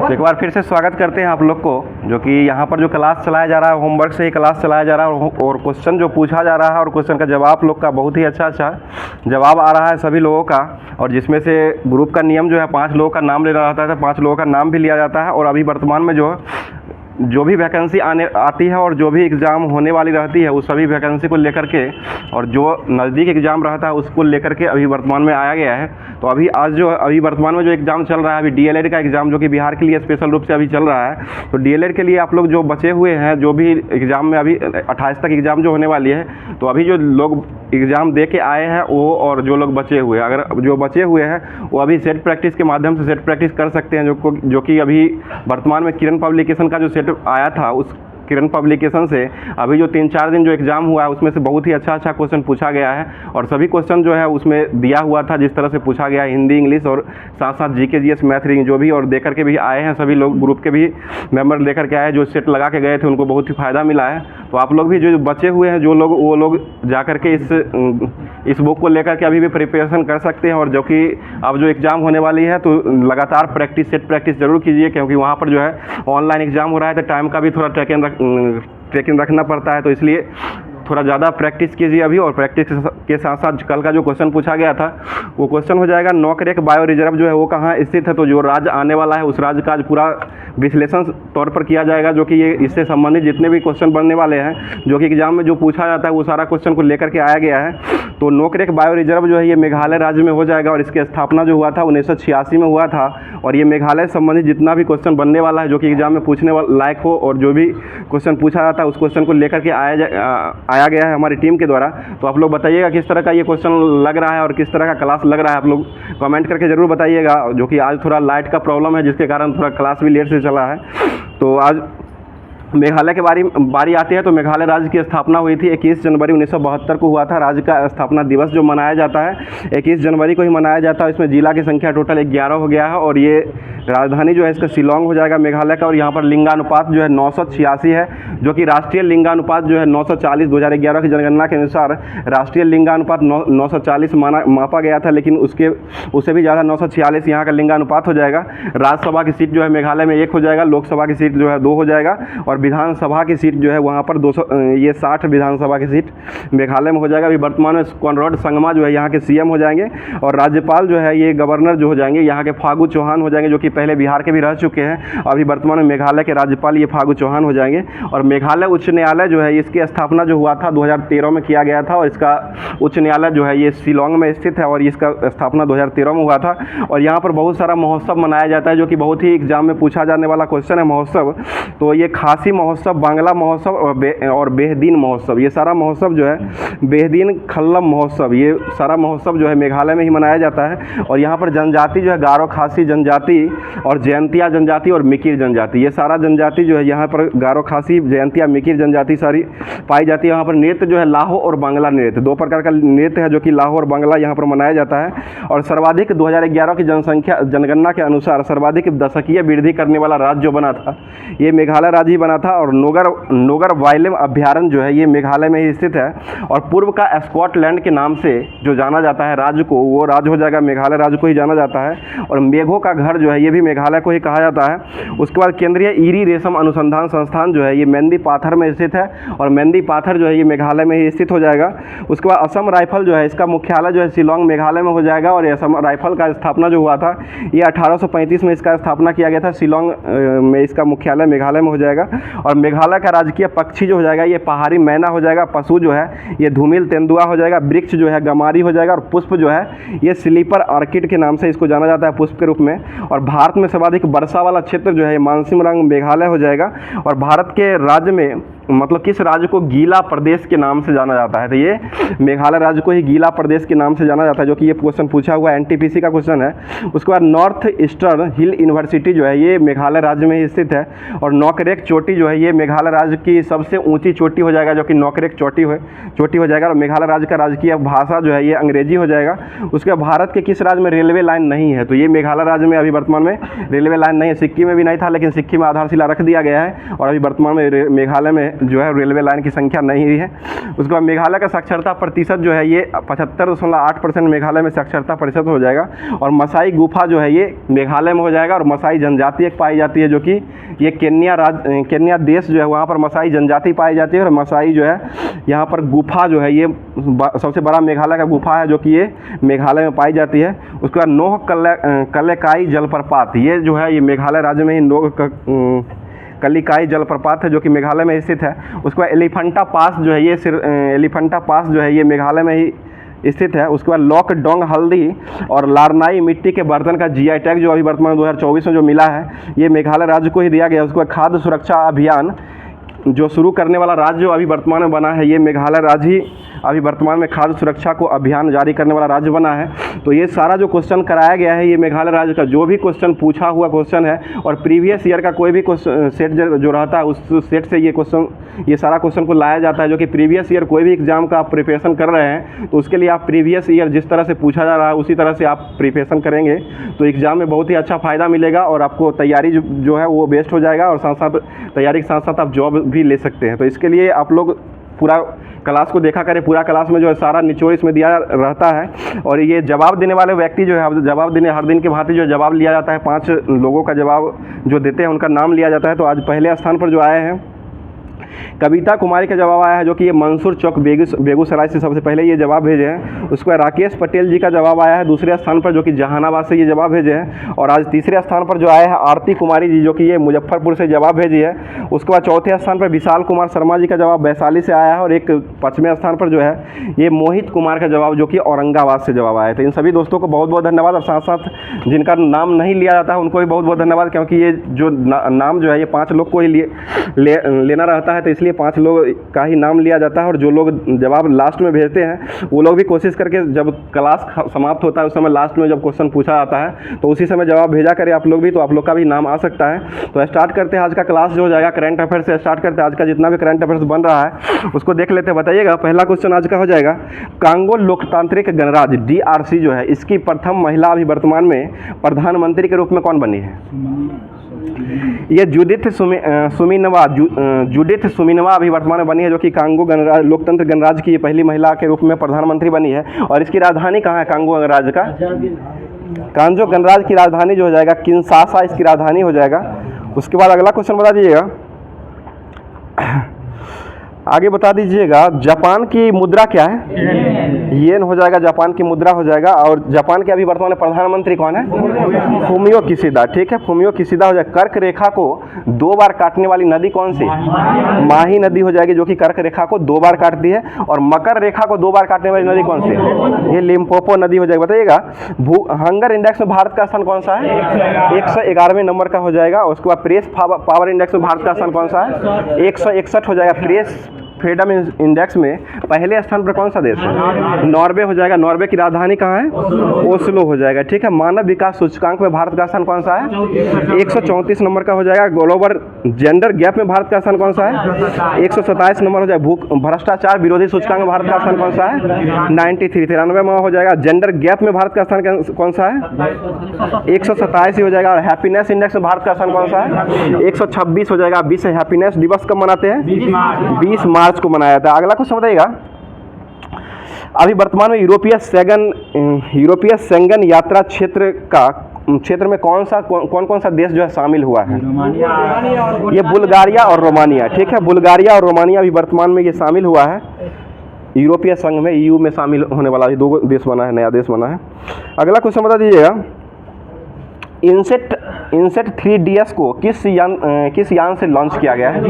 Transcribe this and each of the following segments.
तो एक बार फिर से स्वागत करते हैं आप लोग को, जो कि यहाँ पर जो क्लास चलाया जा रहा है होमवर्क से ही क्लास चलाया जा रहा है और क्वेश्चन जो पूछा जा रहा है और क्वेश्चन का जवाब आप लोग का बहुत ही अच्छा जवाब आ रहा है सभी लोगों का। और जिसमें से ग्रुप का नियम जो है 5 लोगों का नाम लेना रहता है, 5 लोगों का नाम भी लिया जाता है। और अभी वर्तमान में जो भी वैकेंसी आती है और जो भी एग्ज़ाम होने वाली रहती है उस सभी वैकेंसी को लेकर के और जो नज़दीक एग्ज़ाम रहता है उसको लेकर के अभी वर्तमान में आया गया है। तो अभी वर्तमान में जो एग्ज़ाम चल रहा है, अभी डीएलएड का एग्ज़ाम जो कि बिहार के लिए स्पेशल रूप से अभी चल रहा है। तो डीएलएड के लिए आप लोग जो बचे हुए हैं, जो भी एग्ज़ाम में अभी 28 तक एग्ज़ाम जो होने वाली है, तो अभी जो लोग एग्ज़ाम दे के आए हैं वो और जो लोग बचे हुए हैं, अगर जो बचे हुए हैं वो अभी सेट प्रैक्टिस के माध्यम से सेट प्रैक्टिस कर सकते हैं, जो कि अभी वर्तमान में किरण पब्लिकेशन का जो सेट आया था उस किरण पब्लिकेशन से अभी जो 3-4 दिन जो एग्ज़ाम हुआ है उसमें से बहुत ही अच्छा क्वेश्चन पूछा गया है। और सभी क्वेश्चन जो है उसमें दिया हुआ था जिस तरह से पूछा गया है, हिंदी, इंग्लिश और साथ साथ जीके, जीएस, मैथ, रीजनिंग जो भी और दे करके भी आए हैं। सभी लोग ग्रुप के भी मेंबर लेकर के आए जो सेट लगा के गए थे, उनको बहुत ही फ़ायदा मिला है। तो आप लोग भी जो बचे हुए हैं वो लोग जा कर के इस बुक को लेकर के अभी भी प्रिपरेशन कर सकते हैं। और जो कि अब जो एग्ज़ाम होने वाली है तो लगातार सेट प्रैक्टिस ज़रूर कीजिए, क्योंकि वहाँ पर जो है ऑनलाइन एग्ज़ाम हो रहा है तो टाइम का भी थोड़ा ट्रैकिंग रखना पड़ता है। तो इसलिए थोड़ा ज़्यादा प्रैक्टिस कीजिए अभी। और प्रैक्टिस के साथ साथ कल का जो क्वेश्चन पूछा गया था वो क्वेश्चन हो जाएगा, नौकरेक बायो रिजर्व जो है वो कहाँ स्थित है। तो जो राज्य आने वाला है उस राज्य का आज पूरा विश्लेषण तौर पर किया जाएगा, जो कि ये इससे संबंधित जितने भी क्वेश्चन बनने वाले हैं जो कि एग्जाम में जो पूछा जाता है वो सारा क्वेश्चन को लेकर के आया गया है। तो नौकरेक बायो रिजर्व जो है ये मेघालय राज्य में हो जाएगा और इसकी स्थापना जो हुआ था 1986 में हुआ था। और ये मेघालय संबंधित जितना भी क्वेश्चन बनने वाला है जो कि एग्जाम में पूछने लायक हो और जो भी क्वेश्चन पूछा जाता है उस क्वेश्चन को लेकर के आया गया है हमारी टीम के द्वारा। तो आप लोग बताइएगा किस तरह का ये क्वेश्चन लग रहा है और किस तरह का क्लास लग रहा है, आप लोग कमेंट करके ज़रूर बताइएगा। जो कि आज थोड़ा लाइट का प्रॉब्लम है जिसके कारण थोड़ा क्लास भी लेट से चला है। तो आज मेघालय के बारी आती है। तो मेघालय राज्य की स्थापना हुई थी 21 जनवरी 1972 को हुआ था। राज्य का स्थापना दिवस जो मनाया जाता है 21 जनवरी को ही मनाया जाता है। इसमें जिला की संख्या टोटल 11 हो गया है और ये राजधानी जो है इसका शिलोंग हो जाएगा मेघालय का। और यहाँ पर लिंगानुपात जो है 986 है, जो कि राष्ट्रीय लिंगानुपात जो है 940 2011 की जनगणना के अनुसार राष्ट्रीय लिंगानुपात 940 मापा गया था, लेकिन उससे भी ज़्यादा 946 यहाँ का लिंगानुपात हो जाएगा। राज्यसभा की सीट जो है मेघालय में 1 हो जाएगा, लोकसभा की सीट जो है 2 हो जाएगा और विधानसभा की सीट जो है वहाँ पर 60 विधानसभा की सीट मेघालय में हो जाएगा। अभी वर्तमान में कॉनराड संगमा जो है यहाँ के सीएम हो जाएंगे और राज्यपाल जो है ये गवर्नर जो हो जाएंगे यहाँ के फागू चौहान हो जाएंगे, जो कि पहले बिहार के भी रह चुके हैं। अभी वर्तमान में मेघालय के राज्यपाल ये फागू चौहान हो जाएंगे। और मेघालय उच्च न्यायालय जो है इसकी स्थापना जो हुआ था 2013 में किया गया था और इसका उच्च न्यायालय जो है ये शिलोंग में स्थित है और इसका स्थापना 2013 में हुआ था। और यहाँ पर बहुत सारा महोत्सव मनाया जाता है जो कि बहुत ही एग्जाम में पूछा जाने वाला क्वेश्चन है महोत्सव। तो ये खासी महोत्सव, बांग्ला महोत्सव और बेहदीन महोत्सव, ये सारा महोत्सव जो है बेहदीन खल्लम महोत्सव, ये सारा महोत्सव जो है मेघालय में ही मनाया जाता है। और यहाँ पर जनजाति जो है गारो खासी जनजाति और जयंतिया जनजाति और मिकिर जनजाति, ये सारा जनजाति जो है यहाँ पर गारो खासी, जयंतिया, मिकिर जनजाति सारी पाई जाती है। यहाँ पर नृत्य जो है लाहो और बांग्ला नृत्य, 2 प्रकार का नृत्य है जो कि लाहो और बांग्ला यहाँ पर मनाया जाता है। और सर्वाधिक 2011 की जनगणना के अनुसार सर्वाधिक दशकीय वृद्धि करने वाला राज्य जो बना था ये मेघालय राज्य ही बना था। और नोगर वाइल्ड अभ्यारण्य जो है ये मेघालय में ही स्थित है और पूर्व का स्कॉटलैंड के नाम से जो जाना जाता है राज्य को, वो राज्य हो जाएगा मेघालय राज्य को ही जाना जाता है। और मेघों का घर जो है ये भी मेघालय को ही कहा जाता है। उसके बाद केंद्रीय ईरी रेशम अनुसंधान संस्थान जो है ये मेंदी पाथर में स्थित है और मेंदी पाथर जो है ये मेघालय में ही स्थित हो जाएगा। उसके बाद असम राइफल जो है इसका मुख्यालय जो है शिलोंग मेघालय में हो जाएगा। और असम राइफल का स्थापना जो हुआ था ये 1835 में इसका स्थापना किया गया था, शिलोंग में इसका मुख्यालय मेघालय में हो जाएगा। और मेघालय का राजकीय पक्षी जो हो जाएगा ये पहाड़ी मैना हो जाएगा, पशु जो है ये धूमिल तेंदुआ हो जाएगा, वृक्ष जो है गमारी हो जाएगा और पुष्प जो है ये स्लीपर ऑर्किड के नाम से इसको जाना जाता है पुष्प के रूप में। और भारत में सर्वाधिक वर्षा वाला क्षेत्र जो है मानसिम रंग मेघालय हो जाएगा। और भारत के राज्य में मतलब किस राज्य को गीला प्रदेश के नाम से जाना जाता है, तो ये मेघालय राज्य को ही गीला प्रदेश के नाम से जाना जाता है, जो कि ये क्वेश्चन पूछा हुआ एनटीपीसी का क्वेश्चन है। उसके बाद नॉर्थ ईस्टर्न हिल यूनिवर्सिटी जो है ये मेघालय राज्य में ही स्थित है। और नौकरेक चोटी चोटी जो है ये मेघालय राज्य की सबसे ऊंची चोटी हो जाएगा, जो कि नोकरेक चोटी हो जाएगा। और मेघालय राज्य का राजकीय भाषा जो है ये अंग्रेजी हो जाएगा। उसके भारत के किस राज्य में रेलवे लाइन नहीं है? तो ये मेघालय राज्य में अभी वर्तमान में रेलवे लाइन नहीं है। सिक्किम में भी नहीं था, लेकिन सिक्किम में आधारशिला रख दिया गया है और अभी वर्तमान में मेघालय में जो है रेलवे लाइन की संख्या नहीं हुई है। उसके बाद मेघालय का साक्षरता प्रतिशत जो है ये 75.8% मेघालय में साक्षरता प्रतिशत हो जाएगा। और मसाई गुफा जो है ये मेघालय में हो जाएगा। और मसाई जनजाति एक पाई जाती है, जो कि ये केन्या देश जो है वहाँ पर मसाई जनजाति पाई जाती है। और मसाई जो है यहाँ पर गुफा जो है ये सबसे बड़ा मेघालय का गुफा है, जो कि ये मेघालय में पाई जाती है। उसके बाद नोह कल्लेकाई जलप्रपात, ये जो है ये मेघालय राज्य में ही नोह कल्लिकाई जलप्रपात है, जो कि मेघालय में स्थित है। उसके बाद एलिफेंटा पास जो है ये एलिफेंटा पास जो है ये मेघालय में ही स्थित है। उसके बाद लॉक डोंग हल्दी और लारनाई मिट्टी के बर्तन का जीआई टैग जो अभी वर्तमान 2024 में जो मिला है ये मेघालय राज्य को ही दिया गया। उसके बाद खाद्य सुरक्षा अभियान जो शुरू करने वाला राज्य जो अभी वर्तमान में बना है ये मेघालय राज्य ही अभी वर्तमान में खाद्य सुरक्षा को अभियान जारी करने वाला राज्य बना है। तो ये सारा जो क्वेश्चन कराया गया है ये मेघालय राज्य का जो भी क्वेश्चन पूछा हुआ क्वेश्चन है और प्रीवियस ईयर का कोई भी सेट जो रहता है उस सेट से ये सारा क्वेश्चन को लाया जाता है, जो कि प्रीवियस ईयर कोई भी एग्जाम का आप प्रिपरेशन कर रहे हैं तो उसके लिए आप प्रीवियस ईयर जिस तरह से पूछा जा रहा है उसी तरह से आप प्रिपरेशन करेंगे तो एग्ज़ाम में बहुत ही अच्छा फ़ायदा मिलेगा और आपको तैयारी जो है वो बेस्ट हो जाएगा और साथ साथ तैयारी के साथ साथ आप जॉब भी ले सकते हैं। तो इसके लिए आप लोग पूरा क्लास को देखा करें। पूरा क्लास में जो है सारा निचोड़ इसमें दिया रहता है और ये जवाब देने वाले व्यक्ति जो है जवाब देने हर दिन के भांति जो जवाब लिया जाता है 5 लोगों का जवाब जो देते हैं उनका नाम लिया जाता है। तो आज पहले स्थान पर जो आए हैं कविता कुमारी का जवाब आया है, जो कि ये मंसूर चौक बेगूसराय से सबसे पहले ये जवाब भेजे हैं। उसके बाद राकेश पटेल जी का जवाब आया है दूसरे स्थान पर, जो कि जहानाबाद से ये जवाब भेजे हैं। और आज तीसरे स्थान पर जो आए हैं आरती कुमारी जी, जो कि ये मुजफ्फरपुर से जवाब भेजी है। उसके बाद चौथे स्थान पर विशाल कुमार शर्मा जी का जवाब वैशाली से आया है। और एक 5वें स्थान पर जो है ये मोहित कुमार का जवाब, जो कि औरंगाबाद से जवाब आया। तो इन सभी दोस्तों को बहुत बहुत धन्यवाद। और साथ साथ जिनका नाम नहीं लिया जाता है उनको भी बहुत बहुत धन्यवाद, क्योंकि ये जो नाम जो है ये 5 लोग को ही लेना रहता है, तो इसलिए 5 लोग का ही नाम लिया जाता है। और जो लोग जवाब लास्ट में भेजते हैं वो लोग भी कोशिश करके जब क्लास समाप्त होता है उस समय लास्ट में जब क्वेश्चन पूछा जाता है तो उसी समय जवाब भेजा करें आप लोग भी, तो आप लोग का भी नाम आ सकता है। तो स्टार्ट करते हैं आज का क्लास जो हो जाएगा करंट अफेयर से स्टार्ट करते हैं। आज का जितना भी करंट अफेयर्स बन रहा है उसको देख लेते हैं। बताइएगा पहला क्वेश्चन आज का हो जाएगा कांगो लोकतांत्रिक गणराज्य DRC जो है इसकी प्रथम महिला अभी वर्तमान में प्रधानमंत्री के रूप में कौन बनी है? ये जुडिथ सुमिनवा अभी वर्तमान में बनी है, जो कि कांगो लोकतंत्र गणराज्य की पहली महिला के रूप में प्रधानमंत्री बनी है। और इसकी राजधानी कहाँ है कांगो गणराज्य का? कांगो गणराज्य की राजधानी जो हो जाएगा किंशासा इसकी राजधानी हो जाएगा। उसके बाद अगला क्वेश्चन बता दीजिएगा, आगे बता दीजिएगा जापान की मुद्रा क्या है? येन हो जाएगा, जापान की मुद्रा हो जाएगा। और जापान के अभी वर्तमान में प्रधानमंत्री कौन है? Fumio Kishida. ठीक है, फूमियो किशिदा हो जाएगा। कर्क रेखा को 2 बार काटने वाली नदी कौन सी? माही नदी हो जाएगी, जो कि कर्क रेखा को 2 बार काटती है। और मकर रेखा को 2 बार काटने वाली नदी कौन सी है? ये लिम्पोपो नदी हो जाएगी। बताइएगा हंगर इंडेक्स में भारत का स्थान कौन सा है? 111वें नंबर का हो जाएगा। उसके बाद प्रेस पावर इंडेक्स में भारत का स्थान कौन सा है? 161 हो जाएगा। प्रेस फ्रीडम इंडेक्स में पहले स्थान पर कौन सा देश है? नॉर्वे हो जाएगा। नॉर्वे की राजधानी कहाँ है? ओस्लो हो जाएगा। ठीक है, मानव विकास सूचकांक में भारत का स्थान कौन सा है? 134 नंबर का हो जाएगा। ग्लोबल जेंडर गैप में भारत का स्थान कौन सा है? 127 नंबर हो जाएगा। भ्रष्टाचार विरोधी सूचकांक में भारत का स्थान कौन सा है? 93 हो जाएगा। जेंडर गैप में भारत का स्थान कौन सा है? 127 ही हो जाएगा। और हैप्पीनेस इंडेक्स में भारत का स्थान कौन सा है? 126 हो जाएगा। विश्व हैप्पीनेस दिवस कब मनाते हैं? 20 मार्च को मनाया जाता है। अगला क्वेश्चन बताइएगा, अभी वर्तमान में यूरोपीय सेंगन यात्रा क्षेत्र में कौन कौन सा देश जो है शामिल हुआ है? ये बुल्गारिया और रोमानिया। ठीक है, बुल्गारिया और रोमानिया अभी वर्तमान में ये शामिल हुआ है यूरोपीय संघ में, EU में शामिल होने वाला 2 देश बना है, नया देश बना है। अगला क्वेश्चन बता दीजिएगा, इनसेट 3DS को किस यान से लॉन्च किया गया है?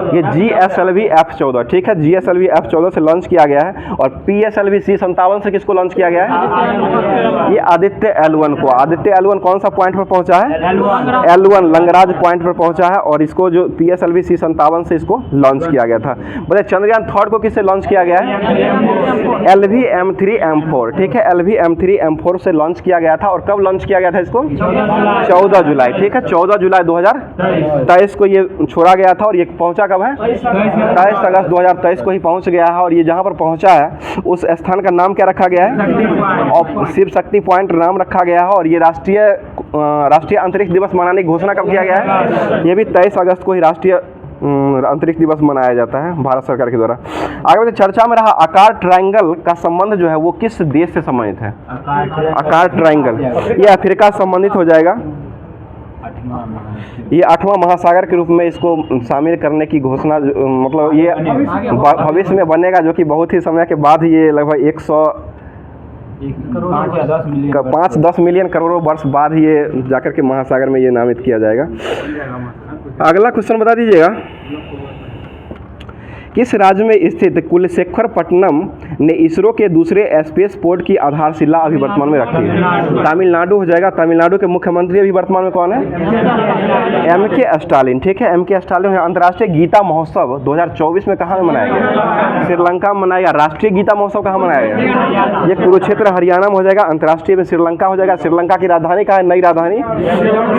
ये GSLV F14। ठीक है, GSLV F14 से लॉन्च किया गया है। और PSLV C57 से किसको लॉन्च किया गया है? ये आदित्य L1 को। आदित्य L1 कौन सा पॉइंट पर पहुंचा है? L1 लंगराज पॉइंट पर पहुंचा है। और इसको जो PSLV C57 से इसको लॉन्च किया गया था। बोले चंद्रयान 3 को किससे लॉन्च किया गया है? LV M3 M4। ठीक है, LV M3 M4 से लॉन्च किया गया था। और कब लॉन्च किया गया था इसको? 14 जुलाई, ठीक है, 14 जुलाई 2023 को ये छोड़ा गया था और ये पहुंचा कब है? 23 अगस्त 2023 को ही पहुंच गया है। और ये जहां पर पहुंचा है उस स्थान का नाम क्या रखा गया है? और शिव शक्ति पॉइंट नाम रखा गया है। और ये राष्ट्रीय अंतरिक्ष दिवस मनाने की घोषणा कब किया गया है? ये भी 23 अगस्त को ही राष्ट्रीय अंतरिक्ष दिवस मनाया जाता है भारत सरकार के द्वारा। आगे बढ़ते, चर्चा में रहा आकार ट्रायंगल का संबंध जो है वो किस देश से संबंधित है? आकार ट्रायंगल ये अफ्रीका संबंधित हो जाएगा। ये 8वां महासागर के रूप में इसको शामिल करने की घोषणा, मतलब ये भविष्य में बनेगा, जो कि बहुत ही समय के बाद ये लगभग 5-10 मिलियन करोड़ों वर्ष बाद ये जाकर के महासागर में ये नामित किया जाएगा। अगला क्वेश्चन बता दीजिएगा, किस राज्य में स्थित कुलशेखरपट्टनम ने इसरो के दूसरे स्पेस पोर्ट की आधारशिला अभी वर्तमान में रखी है? तमिलनाडु हो जाएगा। तमिलनाडु के मुख्यमंत्री अभी वर्तमान में कौन है? M.K. स्टालिन, ठीक है, M.K. स्टालिन। अंतर्राष्ट्रीय गीता महोत्सव 2024 में कहाँ में मनाया गया? श्रीलंका में मनाया गया। राष्ट्रीय गीता महोत्सव कहाँ मनाया गया? ये कुरुक्षेत्र हरियाणा में हो जाएगा। अंतर्राष्ट्रीय में श्रीलंका हो जाएगा। श्रीलंका की राजधानी कहाँ है? नई राजधानी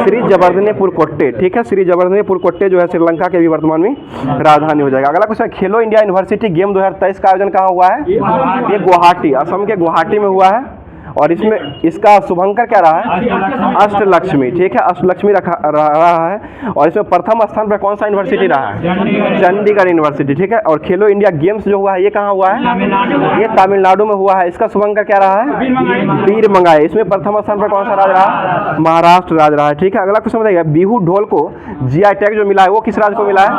श्री जवर्धनेपुर कोट्टे, ठीक है, श्री जवर्धनेपुर कोट्टे जो है श्रीलंका के भी वर्तमान में राजधानी हो जाएगा। अगला क्वेश्चन, खेलो इंडिया यूनिवर्सिटी गेम 2023 का आयोजन कहाँ हुआ है? ये गुवाहाटी, असम के गुवाहाटी में हुआ है। और इसमें इसका शुभंकर क्या रहा है? अष्टलक्ष्मी, ठीक है, अष्टलक्ष्मी रहा है। और इसमें प्रथम स्थान पर कौन सा यूनिवर्सिटी रहा है? चंडीगढ़ यूनिवर्सिटी, ठीक है। और खेलो इंडिया गेम्स जो हुआ है ये कहाँ हुआ है? ये तमिलनाडु में हुआ है। इसका शुभंकर क्या रहा है? वीर मंगाई। इसमें प्रथम स्थान पर कौन सा राज्य रहा? महाराष्ट्र राज्य रहा है, ठीक है। अगला क्वेश्चन बताइएगा, बिहू ढोल को GI टैग जो मिला है वो किस राज्य को मिला है?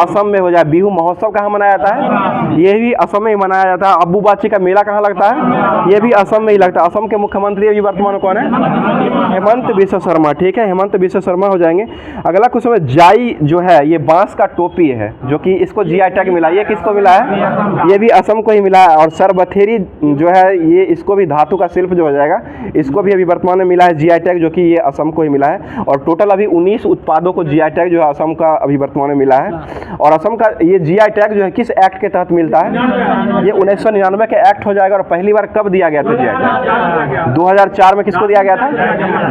असम में हो जाए। बिहू महोत्सव कहाँ मनाया जाता है? ये भी असम में ही मनाया जाता है। अब्बूबाची का मेला कहाँ लगता है? ये भी असम में ही लगता है। असम के मुख्यमंत्री अभी वर्तमान में कौन है? हेमंत बिश्व शर्मा, ठीक है, हेमंत बिश्व शर्मा हो जाएंगे। अगला क्वेश्चन है, जाई जो है ये बांस का टोपी है जो कि इसको GI टैग मिला, ये किसको मिला है? ये भी असम को ही मिला है। और सरबथेरी जो है ये इसको भी धातु का शिल्प जो हो जाएगा, इसको भी अभी वर्तमान में मिला है GI टैग, जो कि ये असम को ही मिला है। और टोटल अभी 19 उत्पादों को GI टैग जो है असम का अभी वर्तमान में मिला है। और असम का ये GI टैग जो है किस एक्ट के तहत मिलता है? ये 1999 के एक्ट हो जाएगा। और पहली बार कब दिया गया था GI टैग? 2004 में किसको दिया गया था?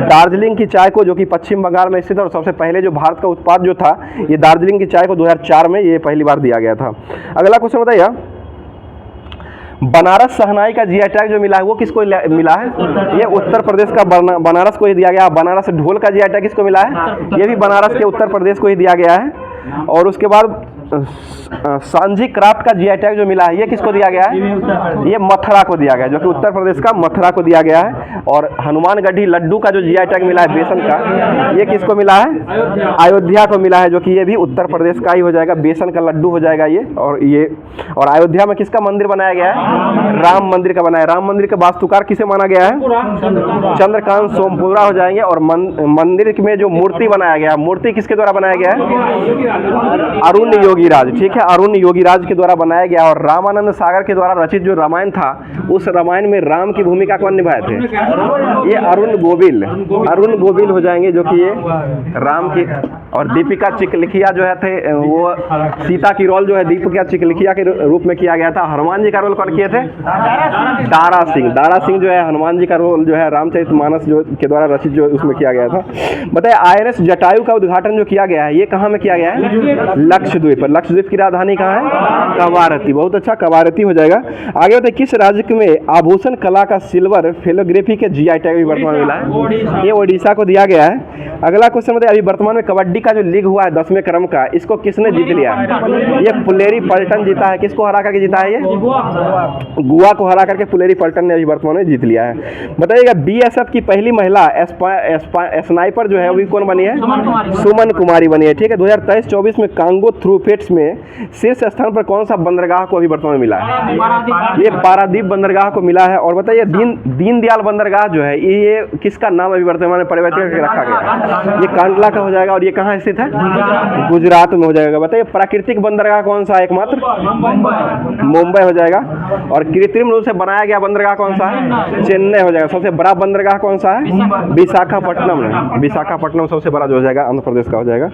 दार्जिलिंग की चाय को, जो कि पश्चिम बंगाल में स्थित है। और सबसे पहले जो भारत का उत्पाद जो था ये दार्जिलिंग की चाय को 2004 में ये पहली बार दिया गया था। अगला क्वेश्चन बताइए, बनारस शहनाई का GI टैग जो मिला है वो किसको मिला है? ये उत्तर प्रदेश का बनारस को ही दिया गया। बनारस ढोल का GI टैग किसको मिला है? ये भी बनारस के उत्तर प्रदेश को ही दिया गया है। और उसके बाद सांझी क्राफ्ट का GI टैग जो मिला है ये किसको दिया गया है? ये मथुरा को दिया गया, जो कि उत्तर प्रदेश का मथुरा को दिया गया है। और हनुमानगढ़ी लड्डू का जो GI टैग मिला है बेसन का, ये किसको मिला है? अयोध्या को मिला है, जो कि ये भी उत्तर प्रदेश का ही हो जाएगा। बेसन का लड्डू हो जाएगा ये। और अयोध्या में किसका मंदिर बनाया गया है? राम मंदिर का बनाया। राम मंदिर का वास्तुकार किसे माना गया है? चंद्रकांत सोमपुरा हो जाएंगे। और मंदिर में जो मूर्ति बनाया गया, मूर्ति किसके द्वारा बनाया गया है? अरुण योगीराज, ठीक है, अरुण योगीराज के द्वारा बनाया गया। और रामानंद सागर के द्वारा रचित जो रामायण था उस रामायण में राम की भूमिका कौन निभाए थे? ये अरुण गोविल हो जाएंगे, जो कि ये राम की। और दीपिका चिकलिखिया जो है थे वो सीता की रोल जो है दीपिका चिकलिखिया के रूप में किया गया था। हनुमान जी का रोल कौन किए थे? दारा सिंह जो है हनुमान जी का रोल जो है रामचरितमानस जो के द्वारा रचित जो उसमें किया गया था। बताइए, INS जटायु का उद्घाटन जो किया गया है ये कहाँ में किया गया है? लक्षद्वीप। लक्षद्वीप की राजधानी कहाँ है? कवारती। बहुत अच्छा, कवारती हो जाएगा। आगे बताइए, किस राज्य में आभूषण कला का सिल्वर फिलोग्राफी के GI टैग भी वर्तमान में मिला है? ये ओडिशा को दिया गया है। अगला क्वेश्चन बताइए, अभी वर्तमान में कबड्डी का जो लीग हुआ है 10वें क्रम का, इसको किसने जीत लिया है? ये पुलेरी पल्टन जीता है। किसको हरा करके जीता है? ये गोवा को हरा करके पुलेरी पल्टन ने अभी वर्तमान में जीत लिया है। बताइएगा, BSF की पहली महिला स्नाइपर जो है अभी कौन बनी है? सुमन कुमारी बनी है, ठीक है। 2023-24 में कांगो थ्रू फेट्स में शीर्ष स्थान पर कौन सा बंदरगाह को अभी वर्तमान में मिला है? ये पारादीप बंदरगाह को मिला है। और बताइए, दीनदयाल बंदरगाह जो है ये किसका नाम अभी वर्तमान में परिवर्तित करके रखा गया? ये कांडला का हो जाएगा। और ये कहाँ स्थित है? गुजरात में हो जाएगा। बताइए, प्राकृतिक बंदरगाह कौन सा? एकमात्र मुंबई हो जाएगा। और कृत्रिम रूप से बनाया गया बंदरगाह कौन सा है? चेन्नई हो जाएगा। सबसे बड़ा बंदरगाह कौन सा है? विशाखापट्टनम। विशाखापट्टनम सबसे बड़ा जो हो जाएगा आंध्र प्रदेश का हो जाएगा।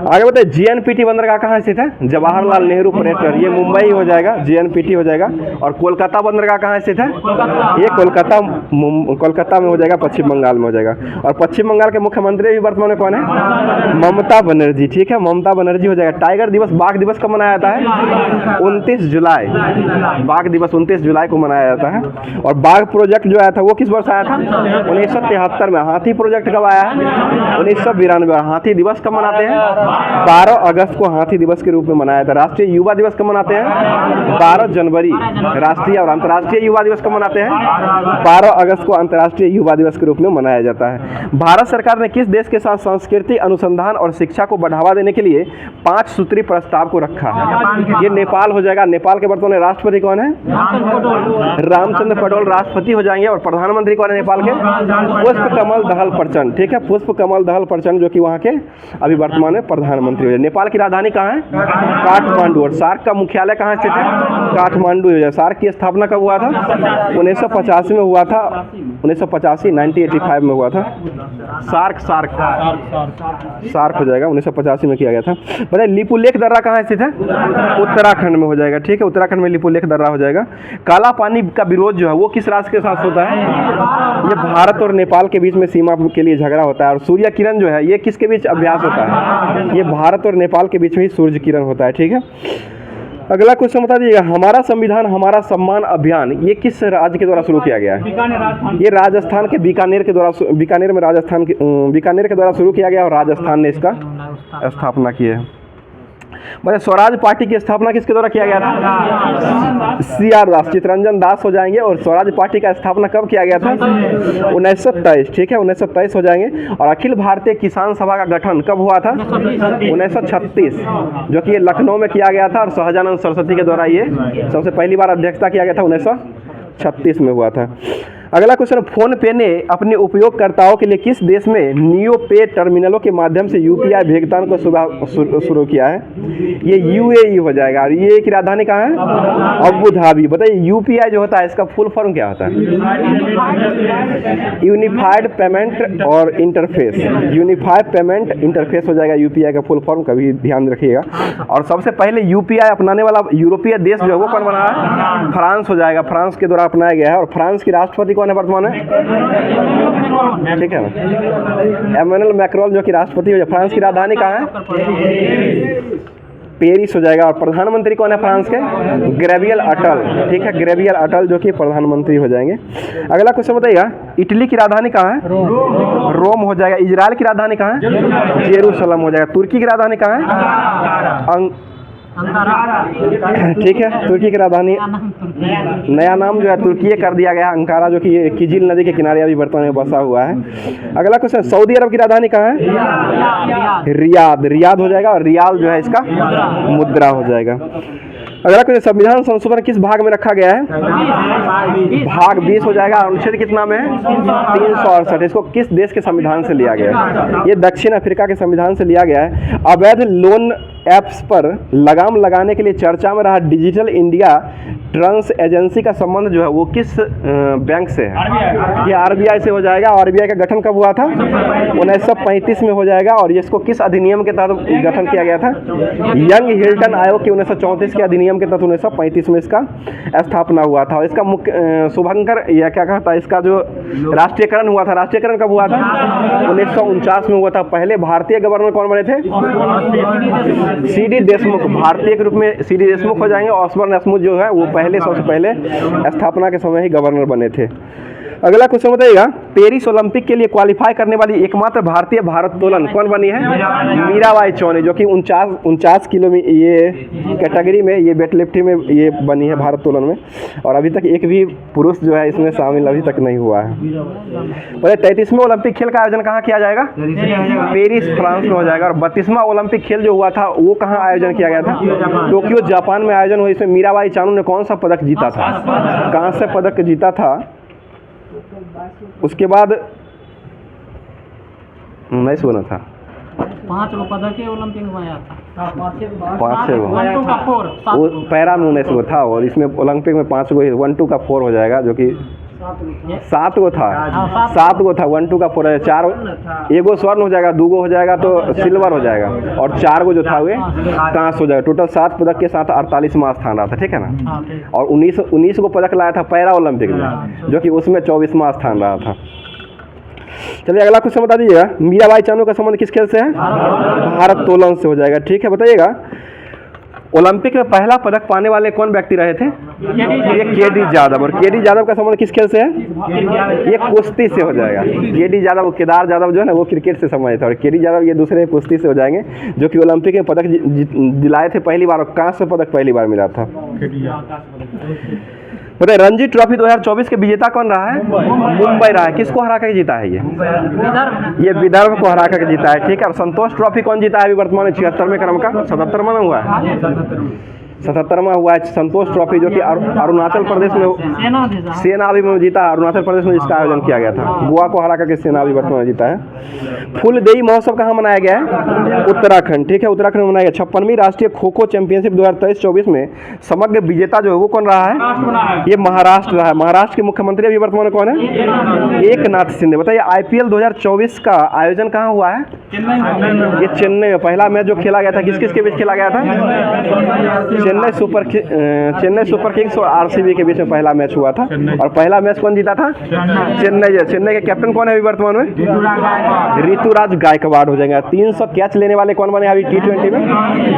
आगे बताइए, GNPT बंदरगाह कहाँ स्थित है? जवाहरलाल नेहरू पर्यटन, ये मुंबई हो जाएगा, GNPT हो जाएगा। और कोलकाता बंदरगाह कहाँ स्थित है? ये कोलकाता में हो जाएगा, पश्चिम बंगाल में हो जाएगा। और पश्चिम बंगाल के मुख्यमंत्री मुख्यमंत्री भी वर्तमान में कौन है? ममता बनर्जी। ठीक है, ममता बनर्जी हो जाएगा। टाइगर दिवस, बाघ दिवस कब मनाया जाता है? 29 जुलाई। बाघ दिवस 29 जुलाई को मनाया जाता है। और बाघ प्रोजेक्ट जो आया था वो किस वर्ष आया था? 1973 में। हाथी प्रोजेक्ट कब आया है? 1992। हाथी दिवस कब मनाते हैं? 12 अगस्त को हाथी दिवस के रूप में मनाया था। राष्ट्रीय युवा दिवस कब मनाते हैं? 12 जनवरी। राष्ट्रीय और अंतर्राष्ट्रीय युवा दिवस कब मनाते हैं? 12 अगस्त को अंतर्राष्ट्रीय युवा दिवस के रूप में मनाया जाता है। भारत सरकार ने किस देश के साथ संस्कृति, अनुसंधान और शिक्षा को बढ़ावा देने के लिए 5 सूत्री प्रस्ताव को रखा है? ये नेपाल हो जाएगा। नेपाल के वर्तमान राष्ट्रपति कौन है? रामचंद्र पटोल राष्ट्रपति हो जाएंगे। और प्रधानमंत्री कौन है नेपाल के? पुष्प कमल दहल प्रचंड। ठीक है, पुष्प कमल दहल प्रचंड जो कि वहाँ के अभी वर्तमान में प्रधानमंत्री हो जाए। नेपाल की राजधानी कहाँ है? काठमांडू। और सार्क का मुख्यालय कहाँ स्थित है? काठमांडू हो जाए। सार्क की स्थापना कब हुआ था? 1985 में हुआ था। 1985 में हुआ था। सार्क हो जाएगा। 1985 में किया गया था। बताइए लिपुलेख दर्रा कहाँ स्थित है? उत्तराखंड में हो जाएगा। ठीक है, उत्तराखंड में लिपुलेख दर्रा हो जाएगा। काला पानी का विरोध जो है वो किस राज्य के साथ होता है? ये भारत और नेपाल के बीच में सीमा के लिए झगड़ा होता है। और सूर्य किरण जो है ये किसके बीच अभ्यास होता है? ये भारत और नेपाल के बीच में ही सूर्य किरण होता है। ठीक है, अगला क्वेश्चन बता दीजिएगा। हमारा संविधान हमारा सम्मान अभियान ये किस राज्य के द्वारा शुरू किया गया है? ये राजस्थान के बीकानेर के द्वारा, बीकानेर में बीकानेर के द्वारा शुरू किया गया और राजस्थान ने इसका स्थापना की है। मतलब स्वराज पार्टी की स्थापना किसके द्वारा किया गया था? CR दास, चितरंजन दास हो जाएंगे। और स्वराज पार्टी का स्थापना कब किया गया था? 1923। ठीक है, 1923 हो जाएंगे। और अखिल भारतीय किसान सभा का गठन कब हुआ था? 1936, जो कि ये लखनऊ में किया गया था। और सहजानंद सरस्वती के द्वारा ये सबसे पहली बार अध्यक्षता किया गया था। 1936 में हुआ था। अगला क्वेश्चन, फोन पे ने अपने उपयोगकर्ताओं के लिए किस देश में नियो पे टर्मिनलों के माध्यम से UPI भुगतान को शुरू किया है? ये UAE हो जाएगा। और UAE की राजधानी कहाँ है? Abu Dhabi. बताइए UPI जो होता है इसका फुल फॉर्म क्या होता है? यूनिफाइड पेमेंट और इंटरफेस। यूनिफाइड पेमेंट इंटरफेस हो जाएगा UPI का फुल फॉर्म, कभी ध्यान रखिएगा। और सबसे पहले UPI अपनाने वाला यूरोपीय देश जो है वो कौन बना है? फ्रांस हो जाएगा। फ्रांस के द्वारा अपनाया गया है। और फ्रांस की राष्ट्रपति कौन है वर्तमान में? ठीक है ना, एमेनुअल मैक्रोन जो कि राष्ट्रपति हो जाए। फ्रांस की राजधानी कहाँ है? पेरिस हो जाएगा। और प्रधानमंत्री कौन है फ्रांस के? गैब्रियल अटल। ठीक है, गैब्रियल अटल जो कि प्रधानमंत्री हो जाएंगे। अगला क्वेश्चन बताइएगा, इटली की राजधानी कहाँ है? रोम हो जाएगा। इजराइल की राजधानी कहाँ है? जेरूसलम हो जाएगा। तुर्की की राजधानी कहाँ है? ठीक है, तुर्की की राजधानी, नया नाम जो है तुर्की कर दिया गया अंकारा, जो कि किजिल नदी के किनारे अभी वर्तमान में बसा हुआ है। अगला क्वेश्चन, सऊदी अरब की राजधानी कहाँ है? रियाद। रियाद हो जाएगा। और रियाल जो है इसका मुद्रा हो जाएगा। अगला क्वेश्चन, संविधान संशोधन किस भाग में रखा गया है? भाग 20 हो जाएगा। अनुच्छेद कितना में है? 368। इसको किस देश के संविधान से लिया गया है? ये दक्षिण अफ्रीका के संविधान से लिया गया है। अवैध लोन ऐप्स पर लगाम लगाने के लिए चर्चा में रहा डिजिटल इंडिया ट्रांस एजेंसी का संबंध जो है वो किस बैंक से है? ये RBI से हो जाएगा। RBI का गठन कब हुआ था? 1935 में हो जाएगा। और इसको किस अधिनियम के तहत गठन किया गया था? यंग हिल्टन आयोग के 1934 के अधिनियम के तहत 1935 में इसका स्थापना हुआ था। और इसका मुख्य शुभंकर या क्या कहता है, इसका जो राष्ट्रीयकरण हुआ था, राष्ट्रीयकरण कब हुआ था? 1949 में हुआ था। पहले भारतीय गवर्नर कौन बने थे? CD देशमुख। भारतीय के रूप में CD देशमुख हो जाएंगे। ऑस्बर्न नस्मुथ जो है वो पहले, सबसे पहले स्थापना के समय ही गवर्नर बने थे। अगला क्वेश्चन बताइएगा, पेरिस ओलंपिक के लिए क्वालिफाई करने वाली एकमात्र भारतीय भारोत्तोलन कौन बनी है? मीराबाई चौनी, जो कि 49 किलो में ये कैटेगरी में, ये वेट लिफ्टिंग में ये बनी है भारोत्तोलन में। और अभी तक एक भी पुरुष जो है इसमें शामिल अभी तक नहीं हुआ है। 33वें ओलंपिक खेल का आयोजन कहाँ किया जाएगा? पेरिस फ्रांस में हो जाएगा। और 32वां ओलंपिक खेल जो हुआ था वो कहाँ आयोजन किया गया था? टोक्यो जापान में आयोजन हुआ। इसमें मीराबाई चानू ने कौन सा पदक जीता था? कांस्य पदक जीता था। उसके बाद नहीं सुना था, 5 गो पदक ओलंपिक में आया था। 5 गो वो पैरा में 19 गो था। और इसमें ओलंपिक में 5 गो, 1 2 का 4 हो जाएगा, जो कि 7 गो था। 7 गो था, 1 2 का 4 है। 4 एगो स्वर्ण हो जाएगा, 2 गो हो जाएगा तो सिल्वर हो जाएगा। और 4 गो जो था वे कांस्य हो जाएगा। टोटल 7 पदक के साथ 48वां स्थान रहा था। ठीक है ना। और 19 गो पदक लाया था पैरा ओलंपिक में, जो कि उसमें 24वां स्थान रहा था। चलिए अगला क्वेश्चन बता दीजिएगा, मीराबाई चानू का संबंध किस खेल से है? भारोत्तोलन से हो जाएगा। ठीक है, बताइएगा ओलंपिक में पहला पदक पाने वाले कौन व्यक्ति रहे थे? ये के.डी. यादव। और के.डी. यादव का संबंध किस खेल से है? ये कुश्ती से हो जाएगा। के.डी. यादव, केदार यादव जो है ना वो क्रिकेट से संबंधित है, और के.डी. यादव ये दूसरे कुश्ती से हो जाएंगे, जो कि ओलंपिक में पदक दिलाए थे पहली बार, और कांस्य पदक पहली बार मिला था। बताइए रणजी ट्रॉफी 2024 के विजेता कौन रहा है? मुंबई रहा है। किसको हरा कर जीता है? ये विदर्भ को हरा कर जीता है। ठीक है, और संतोष ट्रॉफी कौन जीता है अभी वर्तमान में? 76वें क्रम का 77वां हुआ है, 77वां हुआ है संतोष ट्रॉफी, जो कि अरुणाचल प्रदेश में सेना अभी में जीता है। अरुणाचल प्रदेश में इसका आयोजन किया गया था, गोवा को हरा करके सेना अभी वर्तमान में जीता है। फूलदेई महोत्सव कहाँ मनाया गया है? उत्तराखंड। ठीक है, उत्तराखंड में मनाया गया। 56वीं राष्ट्रीय खो खो चैंपियनशिप 2023-24 में समग्र विजेता जो है वो कौन रहा है? ये महाराष्ट्र रहा है। महाराष्ट्र के मुख्यमंत्री अभी वर्तमान में कौन है? एकनाथ शिंदे। बताइए IPL 2024 का आयोजन कहाँ हुआ है? ये चेन्नई में। पहला मैच जो खेला गया था किस किस के बीच खेला गया था? चेन्नई सुपर किंग्स और RCB के बीच में पहला मैच हुआ था, और पहला मैच कौन जीता था? चेन्नई के कैप्टन कौन है अभी वर्तमान में? ऋतुराज गायकवाड़ हो जाएंगे। 300 कैच लेने वाले कौन बने अभी T20 में?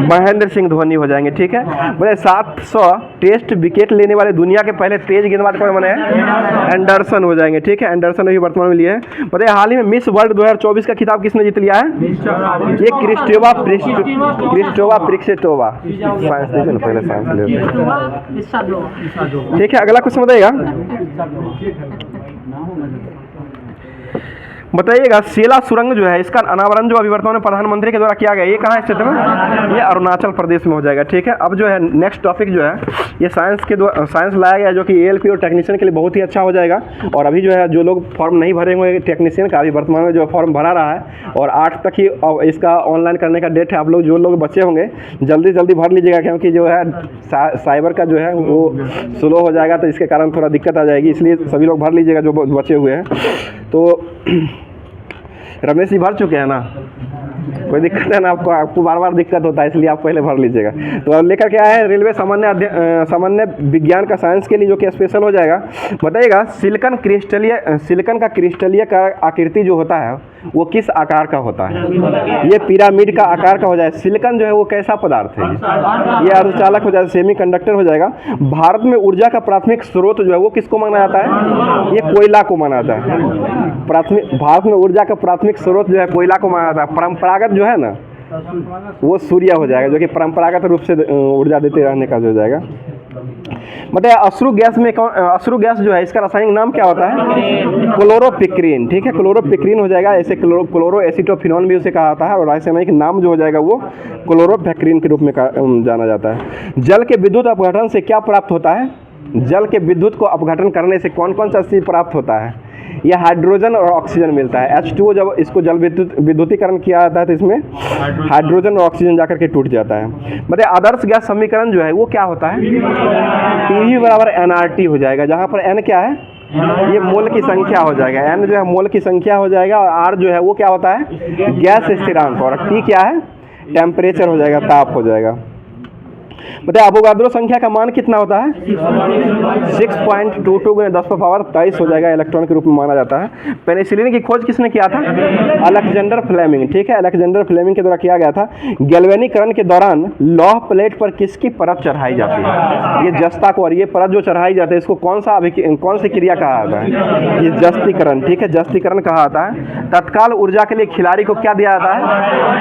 महेंद्र सिंह धोनी हो जाएंगे। ठीक है, बोले 700 टेस्ट विकेट लेने वाले दुनिया के पहले तेज गेंदबाज कौन बने हैं? एंडरसन हो जाएंगे। ठीक है, एंडरसन अभी वर्तमान में लिए हैं। बताइए हाल ही में मिस वर्ल्ड 2024 का खिताब किसने जीत लिया है? ये क्रिस्टोवा प्रिक्सेटोवा। पहले साइंस ले। ठीक है, अगला क्वेश्चन बताइएगा सेला सुरंग जो है इसका अनावरण जो अभी वर्तमान में प्रधानमंत्री के द्वारा किया गया, ये कहाँ स्थित है? ये अरुणाचल प्रदेश में हो जाएगा। ठीक है, अब जो है नेक्स्ट टॉपिक जो है ये साइंस लाया गया, जो कि ALP और टेक्नीशियन के लिए बहुत ही अच्छा हो जाएगा। और अभी जो है जो लोग फॉर्म नहीं भरे हुए टेक्नीशियन का, अभी वर्तमान में जो फॉर्म भरा रहा है, और 8 तक ही इसका ऑनलाइन करने का डेट है। आप लोग जो लोग बचे होंगे जल्दी भर लीजिएगा, क्योंकि जो है साइबर का जो है वो स्लो हो जाएगा, तो इसके कारण थोड़ा दिक्कत आ जाएगी, इसलिए सभी लोग भर लीजिएगा जो बचे हुए हैं। तो रमेश जी भर चुके हैं ना? कोई दिक्कत है ना आपको बार बार दिक्कत होता है, इसलिए आप पहले भर लीजिएगा। तो अब लेकर के आए हैं रेलवे सामान्य विज्ञान का साइंस के लिए, जो कि स्पेशल हो जाएगा। बताइएगा सिलिकन का क्रिस्टलीय का आकृति जो होता है वो किस आकार का होता है? ये पिरामिड का आकार का हो जाए। सिलिकन जो है वो कैसा पदार्थ है? ये अर्धचालक हो जाएगा, सेमीकंडक्टर हो जाएगा। भारत में ऊर्जा का प्राथमिक स्रोत जो है वो किसको माना जाता है? ये कोयला को माना जाता है। भारत में ऊर्जा का प्राथमिक स्रोत जो है कोयला को माना जाता है। परंपरागत जो है ना वो सूर्य हो जाएगा, जो कि परंपरागत रूप से ऊर्जा देते रहने का जो हो जाएगा। बताइए अश्रु गैस जो है इसका रासायनिक नाम क्या होता है? क्लोरोपिक्रीन। ठीक है, क्लोरोपिक्रीन हो जाएगा। ऐसे क्लोरो एसिटोफिनॉन भी उसे कहा जाता है, और रासायनिक नाम जो हो जाएगा वो क्लोरोपिक्रीन के रूप में जाना जाता है। जल के विद्युत अपघटन से क्या प्राप्त होता है? जल के विद्युत को अपघटन करने से कौन कौन सा चीज प्राप्त होता है? ये हाइड्रोजन और ऑक्सीजन मिलता है। H2O जब इसको जल विद्युतीकरण किया जाता है तो इसमें हाइड्रोजन और ऑक्सीजन जाकर के टूट जाता है। मतलब आदर्श गैस समीकरण जो है वो क्या होता है? PV बराबर nRT हो जाएगा, जहाँ पर n क्या है? ये मोल की संख्या हो जाएगा। n जो है मोल की संख्या हो जाएगा, और R जो है वो क्या होता है? गैस स्थिरांक, और T क्या है? टेम्परेचर हो जाएगा, ताप हो जाएगा। बताइए अवोगाद्रो संख्या का मान कितना होता है? 6.22 × 10⁻23 हो जाएगा, इलेक्ट्रॉन के रूप में माना जाता है। पेनिसिलिन की खोज किसने किया था? Alexander Fleming. ठीक है, अलेक्जेंडर फ्लेमिंग के द्वारा किया गया था। गैल्वेनीकरण के दौरान लौह प्लेट पर किसकी परत चढ़ाई जाती है? ये जस्ता को, और ये परत जो चढ़ाई जाती है इसको कौन सी क्रिया कहा जाता है? ये जस्तीकरण। ठीक है, जस्तीकरण कहा जाता है। तत्काल ऊर्जा के लिए खिलाड़ी को क्या दिया जाता है?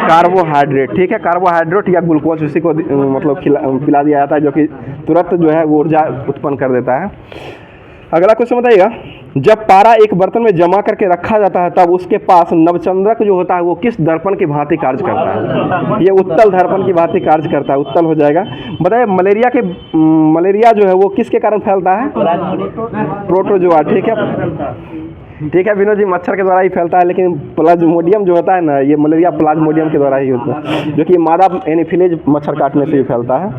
कार्बोहाइड्रेट। ठीक है, कार्बोहाइड्रेट या ग्लूकोज उसी को मतलब पिला दिया जाता है, जो कि तुरंत जो है वो ऊर्जा उत्पन्न कर देता है। अगला क्वेश्चन बताइएगा, जब पारा एक बर्तन में जमा करके रखा जाता है तब उसके पास नवचंद्रक जो होता है वो किस दर्पण की भांति कार्य करता है? ये उत्तल दर्पण की भांति कार्य करता है, उत्तल हो जाएगा। बताइए मलेरिया जो है वो किसके कारण फैलता है? प्रोटोजोआ। ठीक है विनोद जी, मच्छर के द्वारा ही फैलता है, लेकिन प्लाज्मोडियम जो होता है ना, ये मलेरिया प्लाज्मोडियम के द्वारा ही होता है, जो कि मादा एनोफिलीज मच्छर काटने से ही फैलता है।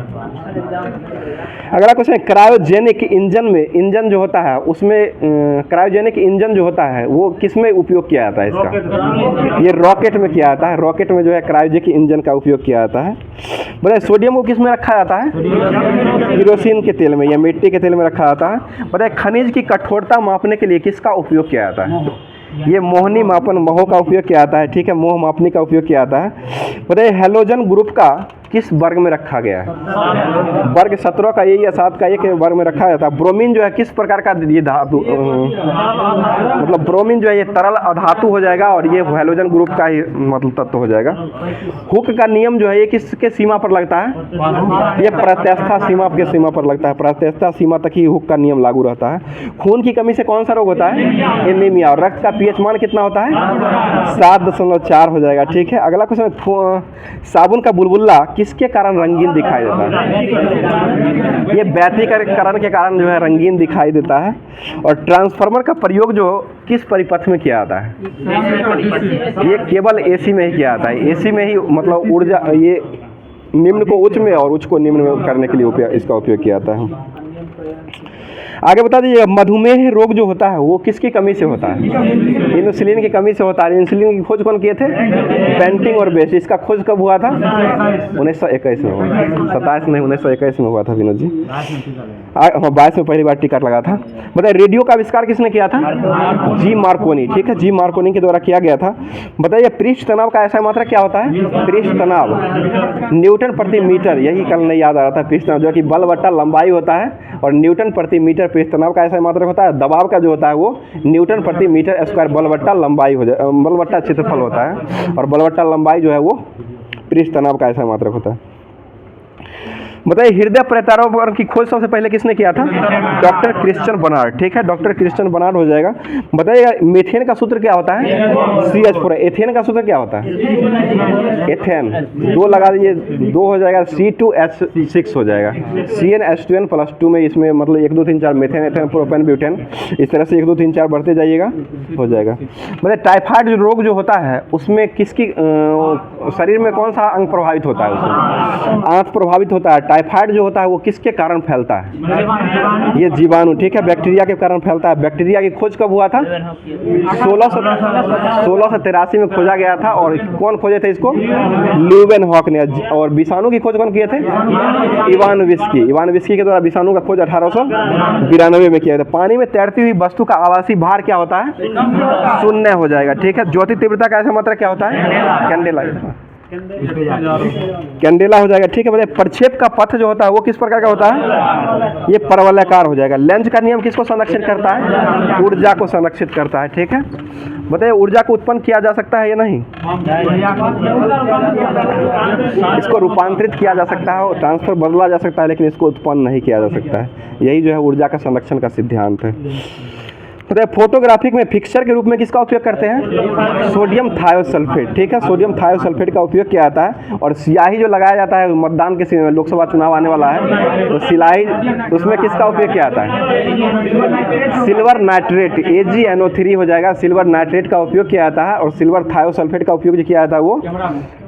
अगला क्वेश्चन है, क्रायोजेनिक इंजन जो होता है उसमें क्रायोजेनिक इंजन जो होता है वो किस में उपयोग किया जाता है इसका? ये रॉकेट में किया जाता है। रॉकेट में जो है क्रायोजेनिक इंजन का उपयोग किया जाता है। बताइए सोडियम को किस में रखा जाता है? केरोसिन के तेल में या मिट्टी के तेल में रखा जाता है। बताइए खनिज की कठोरता मापने के लिए किसका उपयोग किया जाता है? ये मोहनी मापन महो का उपयोग किया जाता है, ठीक है, मोह मापनी का उपयोग किया जाता है। बताइए हैलोजन ग्रुप का किस वर्ग में रखा गया है? वर्ग 17 का यही या 7 का एक वर्ग में रखा जाता है। ब्रोमीन जो है किस प्रकार का ये धातु मतलब ब्रोमीन जो है ये तरल अधातु हो जाएगा और ये हैलोजन ग्रुप का ही मतलब तत्व हो जाएगा। हुक का नियम जो है ये किसके सीमा पर लगता है? ये प्रत्यस्था सीमा के सीमा पर लगता है, प्रत्यस्था सीमा तक ही हुक का नियम लागू रहता है। खून की कमी से कौन सा रोग होता है? एनीमिया। और रक्त का पीएच मान कितना होता है? 7.4 हो जाएगा, ठीक है। अगला क्वेश्चन, साबुन का बुलबुला किसके कारण रंगीन दिखाई देता है? ये व्यतिकरण के कारण जो है रंगीन दिखाई देता है। और ट्रांसफार्मर का प्रयोग जो किस परिपथ में किया जाता है? ये केवल एसी में ही किया जाता है, एसी में ही मतलब ऊर्जा ये निम्न को उच्च में और उच्च को निम्न में करने के लिए इसका उपयोग किया जाता है। आगे बता दीजिए मधुमेह रोग जो होता है वो किसकी कमी से होता है? इंसुलिन की कमी से होता है। इंसुलिन की खोज कौन किए थे? बेंटिंग और बेस्ट। इसका खोज कब हुआ था? 1921 में हुआ, 27 नहीं 1921 में हुआ था विनोद जी। हाँ 22 में पहली बार टिकट लगा था। बताइए रेडियो का आविष्कार किसने किया था? जी मार्कोनी, ठीक है, जी मार्कोनी के द्वारा किया गया था। बताइए पृष्ठ तनाव का ऐसा मात्रा क्या होता है? पृष्ठ तनाव न्यूटन प्रति मीटर, यही कल नहीं याद आ रहा था। पृष्ठ तनाव जो कि बल बट्टा लंबाई होता है और न्यूटन प्रति मीटर पृष्ठ तनाव का ऐसा मात्रक होता है। दबाव का जो होता है वो न्यूटन प्रति मीटर स्क्वायर बल बट्टा लंबाई हो जाए, बल बट्टा क्षेत्रफल होता है और बल बट्टा लंबाई जो है वो पृष्ठ तनाव का ऐसा मात्रक होता है। बताइए हृदय प्रत्यारोपण की खोज सबसे पहले किसने किया था? डॉक्टर क्रिश्चियन बर्नार्ड, ठीक है, डॉक्टर क्रिश्चियन बर्नार्ड हो जाएगा। बताइए मीथेन का सूत्र क्या होता है? CH4। एथेन का सूत्र क्या होता है? एथेन, 2 लगा दीजिए, 2 हो जाएगा, C2H6 हो जाएगा। CnH2n + 2 में इसमें मतलब 1 2 3 4 मेथेन एथेन प्रोपेन ब्यूटेन, इस तरह से 1 2 3 4 बढ़ते जाइएगा, हो जाएगा। मतलब टाइफाइड रोग जो होता है उसमें किसकी शरीर में कौन सा अंग प्रभावित होता है? उसमें आंत प्रभावित होता है। टाइफाइड जो होता है वो किसके कारण फैलता है? ये जीवाणु, ठीक है, बैक्टीरिया के कारण फैलता है। बैक्टीरिया की खोज कब हुआ था? 1683 में खोजा गया था। और कौन खोजे थे इसको? ल्यूवेनहॉक ने। और विषाणु की खोज कौन किए थे? इवानोविस्की। इवानोविस्की के द्वारा विषाणु का खोज 1892 में किया था। पानी में तैरती हुई वस्तु का आवासीय भार क्या होता है? 0 हो जाएगा, ठीक है। ज्योति तीव्रता का ऐसा मात्रा क्या होता है? कैंडेला, कैंडेला हो जाएगा, ठीक है। बताइए प्रक्षेप का पथ जो होता है वो किस प्रकार का होता है? ये परवलयाकार हो जाएगा। लेंज का नियम किसको संरक्षित करता है? ऊर्जा को संरक्षित करता है, ठीक है। बताइए ऊर्जा को उत्पन्न किया जा सकता है या नहीं? इसको रूपांतरित किया जा सकता है और ट्रांसफर बदला जा सकता है, लेकिन इसको उत्पन्न नहीं किया जा सकता है। यही जो है ऊर्जा का संरक्षण का सिद्धांत है। तो फोटोग्राफिक में फिक्सर के रूप में किसका उपयोग करते हैं? सोडियम थायोसल्फेट, ठीक है, सोडियम थायोसल्फेट का उपयोग किया जाता है। और स्याही जो लगाया जाता है मतदान के लोकसभा चुनाव आने वाला है तो स्याही उसमें किसका उपयोग किया जाता है? सिल्वर नाइट्रेट, AgNO3 हो जाएगा। सिल्वर नाइट्रेट का उपयोग किया जाता है और सिल्वर थायोसल्फेट का उपयोग जो किया जाता है वो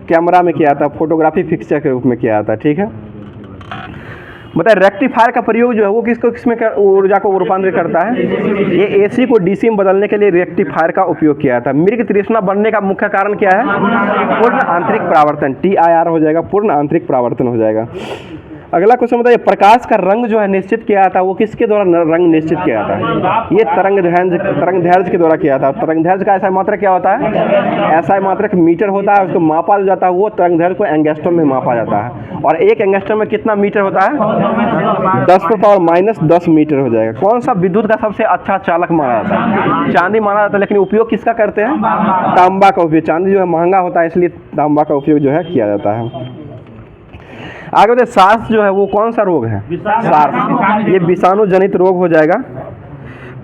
कैमरा में किया जाता है, फोटोग्राफी फिक्सर के रूप में किया जाता है, ठीक है। बताए रेक्टिफायर का प्रयोग जो है वो किसमें ऊर्जा को रूपांतरित करता है? ये AC को DC में बदलने के लिए रेक्टिफायर का उपयोग किया जाता है। मृग तृष्णा बढ़ने का मुख्य कारण क्या है? पूर्ण आंतरिक परावर्तन, TIR हो जाएगा, पूर्ण आंतरिक परावर्तन हो जाएगा। अगला क्वेश्चन बताइए प्रकाश का रंग जो है निश्चित किया जाता है वो किसके द्वारा रंग निश्चित किया जाता है? ये तरंगदैर्घ्य के द्वारा किया जाता है। तरंगदैर्घ्य का ऐसा मात्रक क्या होता है? ऐसा मात्रक मीटर होता है, उसको मापा जाता है, वो तरंगदैर्घ्य को एंगस्ट्रम में मापा जाता है। और 1 एंगस्ट्रम में कितना मीटर होता है? 10⁻⁻10 मीटर हो जाएगा। कौन सा विद्युत का सबसे अच्छा चालक माना जाता है? चांदी माना जाता है, लेकिन उपयोग किसका करते हैं? तांबा का उपयोग। चांदी जो है महंगा होता है इसलिए तांबा का उपयोग जो है किया जाता है। आगे बताइए सार्स जो है वो कौन सा रोग है? सार्स, ये विषाणु जनित रोग हो जाएगा।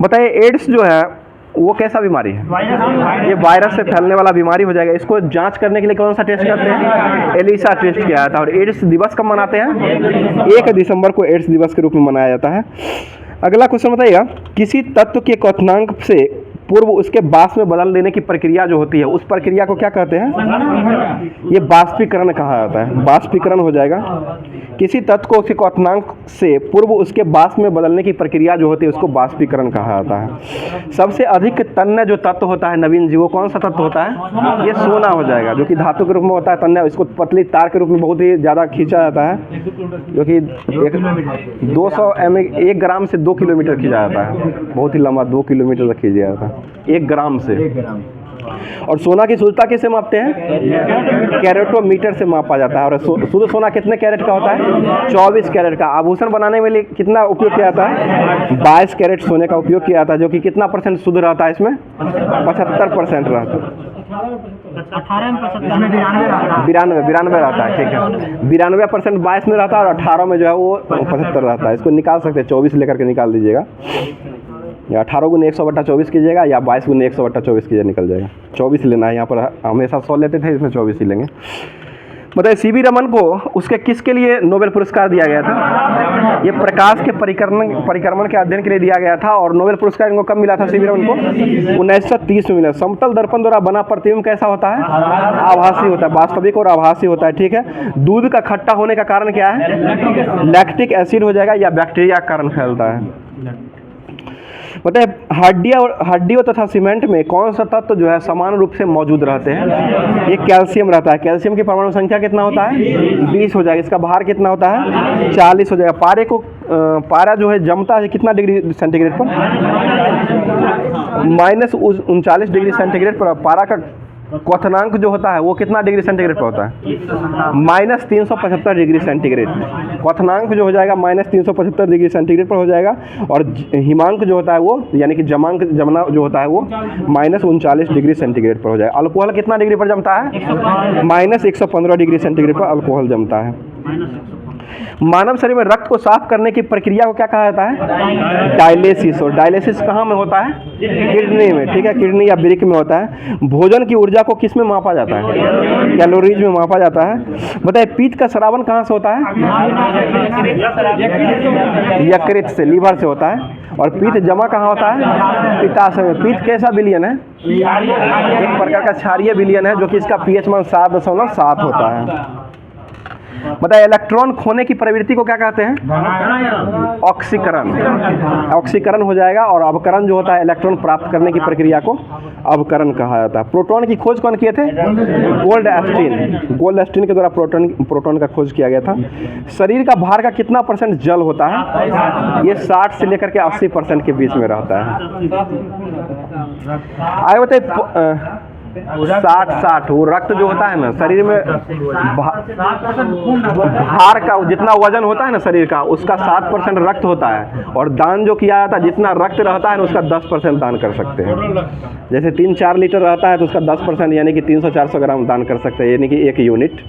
बताइए एड्स जो है वो कैसा बीमारी है? ये वायरस से फैलने वाला बीमारी हो जाएगा। इसको जांच करने के लिए कौन सा टेस्ट करते हैं? एलिसा टेस्ट किया जाता है। और एड्स दिवस कब मनाते हैं? 1 दिसंबर को एड्स दिवस के रूप में मनाया जाता है। अगला क्वेश्चन बताइएगा किसी तत्व के क्वथनांक से पूर्व उसके बाष्प में बदल देने की प्रक्रिया जो होती है उस प्रक्रिया को क्या कहते हैं? ये बाष्पीकरण कहा जाता है, बाष्पीकरण हो जाएगा। किसी तत्व को उसके क्वथनांक से पूर्व उसके बाष्प में बदलने की प्रक्रिया जो होती है उसको बाष्पीकरण कहा जाता है। सबसे अधिक तन्य जो तत्व होता है नवीन जी वो कौन सा तत्व होता है? ये सोना हो जाएगा, जो कि धातु के रूप में होता है तन्य। इसको पतली तार के रूप में बहुत ही ज़्यादा खींचा जाता है, जो कि 200 1 ग्राम से 2 किलोमीटर खींचा जाता है, बहुत ही लंबा 2 किलोमीटर तक खींचा जाता है। 1 ग्राम से। 1 ग्राम। और सोना की शुद्धता किससे मापते हैं? कैरेटोमीटर से मापा जाता है। और शुद्ध सोना कितने कैरेट का होता है? 24 कैरेट का। आभूषण बनाने में लिए कितना उपयोग किया जाता है? 22 कैरेट सोने का उपयोग किया जाता है, जो कि कितना % शुद्ध रहता है इसमें? 75% रहता है। 18 में 92 रहता है, ठीक है। 92% 22 में रहता है और 18 में जो है वो 75 रहता है। इसको निकाल सकते हैं, 24 लेकर के निकाल दीजिएगा, या 18 गुने 100/24 कीजिएगा, या 22 गुने 100/24 कीजिए, निकल जाएगा। 24 लेना है, यहाँ पर हमेशा 100 लेते थे, इसमें 24 ही लेंगे। बताइए, सीवी रमन को उसके किसके लिए नोबेल पुरस्कार दिया गया था? ये प्रकाश के परिक्रमण के अध्ययन के लिए दिया गया था। और नोबेल पुरस्कार इनको कब मिला था सीवी रमन को? 1930 में मिला। समतल दर्पण द्वारा बना प्रतिबिंब कैसा होता है? आभासी होता है, वास्तविक और आभासी होता है, ठीक है। दूध का खट्टा होने का कारण क्या है? लैक्टिक एसिड हो जाएगा, या बैक्टीरिया के कारण फैलता है। बताइए, हड्डियों तथा सीमेंट में कौन सा तत्व जो है समान रूप से मौजूद रहते हैं? ये कैल्शियम रहता है। कैल्शियम की परमाणु संख्या कितना होता है? 20 हो जाएगा। इसका भार कितना होता है? 40 हो जाएगा। पारा जो है जमता है कितना डिग्री सेंटीग्रेड पर? -39 डिग्री सेंटीग्रेड पर। पारा का क्वथनांक जो होता है वो कितना डिग्री सेंटीग्रेड पर होता है? -375 डिग्री सेंटीग्रेड। क्वथनांक जो हो जाएगा -375 डिग्री सेंटीग्रेड पर हो जाएगा। और हिमांक जो होता है वो, यानी कि जमना जो होता है वो -39 डिग्री सेंटीग्रेड पर हो जाएगा। अल्कोहल कितना डिग्री पर जमता है? -115 डिग्री सेंटीग्रेड पर अल्कोहल जमता है। मानव शरीर में रक्त को साफ करने की प्रक्रिया को क्या कहा जाता है? डायलिसिस। और डायलिसिस कहाँ में होता है? किडनी में, ठीक है। किडनी या वृक्क में होता है। भोजन की ऊर्जा को किस में मापा जाता है? कैलोरीज में मापा जाता है। बताइए, पित्त का स्रावन कहाँ से होता है? यकृत से, लीवर से होता है। और पित्त जमा कहाँ होता है? पित्ताशय में। पित्त कैसा विलयन है? एक प्रकार का क्षारीय विलयन है, जो कि इसका pH मान 7.7 होता है। बताइए, इलेक्ट्रॉन खोने की प्रवृत्ति को क्या कहते हैं? ऑक्सीकरण। ऑक्सीकरण हो जाएगा। और अवकरण जो होता है इलेक्ट्रॉन प्राप्त करने की प्रक्रिया को अवकरण कहा जाता है। प्रोटॉन की खोज कौन किए थे? गोल्डस्टीन के द्वारा प्रोटॉन का खोज किया गया था। शरीर का भार का कितना % जल होता है? ये 60 से लेकर के 80% के बीच में रहता है। आगे बताइए, 60 वो रक्त जो होता है ना शरीर में, भार का जितना वजन होता है ना शरीर का, उसका 7% रक्त होता है। और दान जो किया जाता है, जितना रक्त रहता है ना उसका 10% दान कर सकते हैं। जैसे 3-4 लीटर रहता है तो उसका 10% यानी कि 300-400 ग्राम दान कर सकते हैं, यानी कि 1 यूनिट।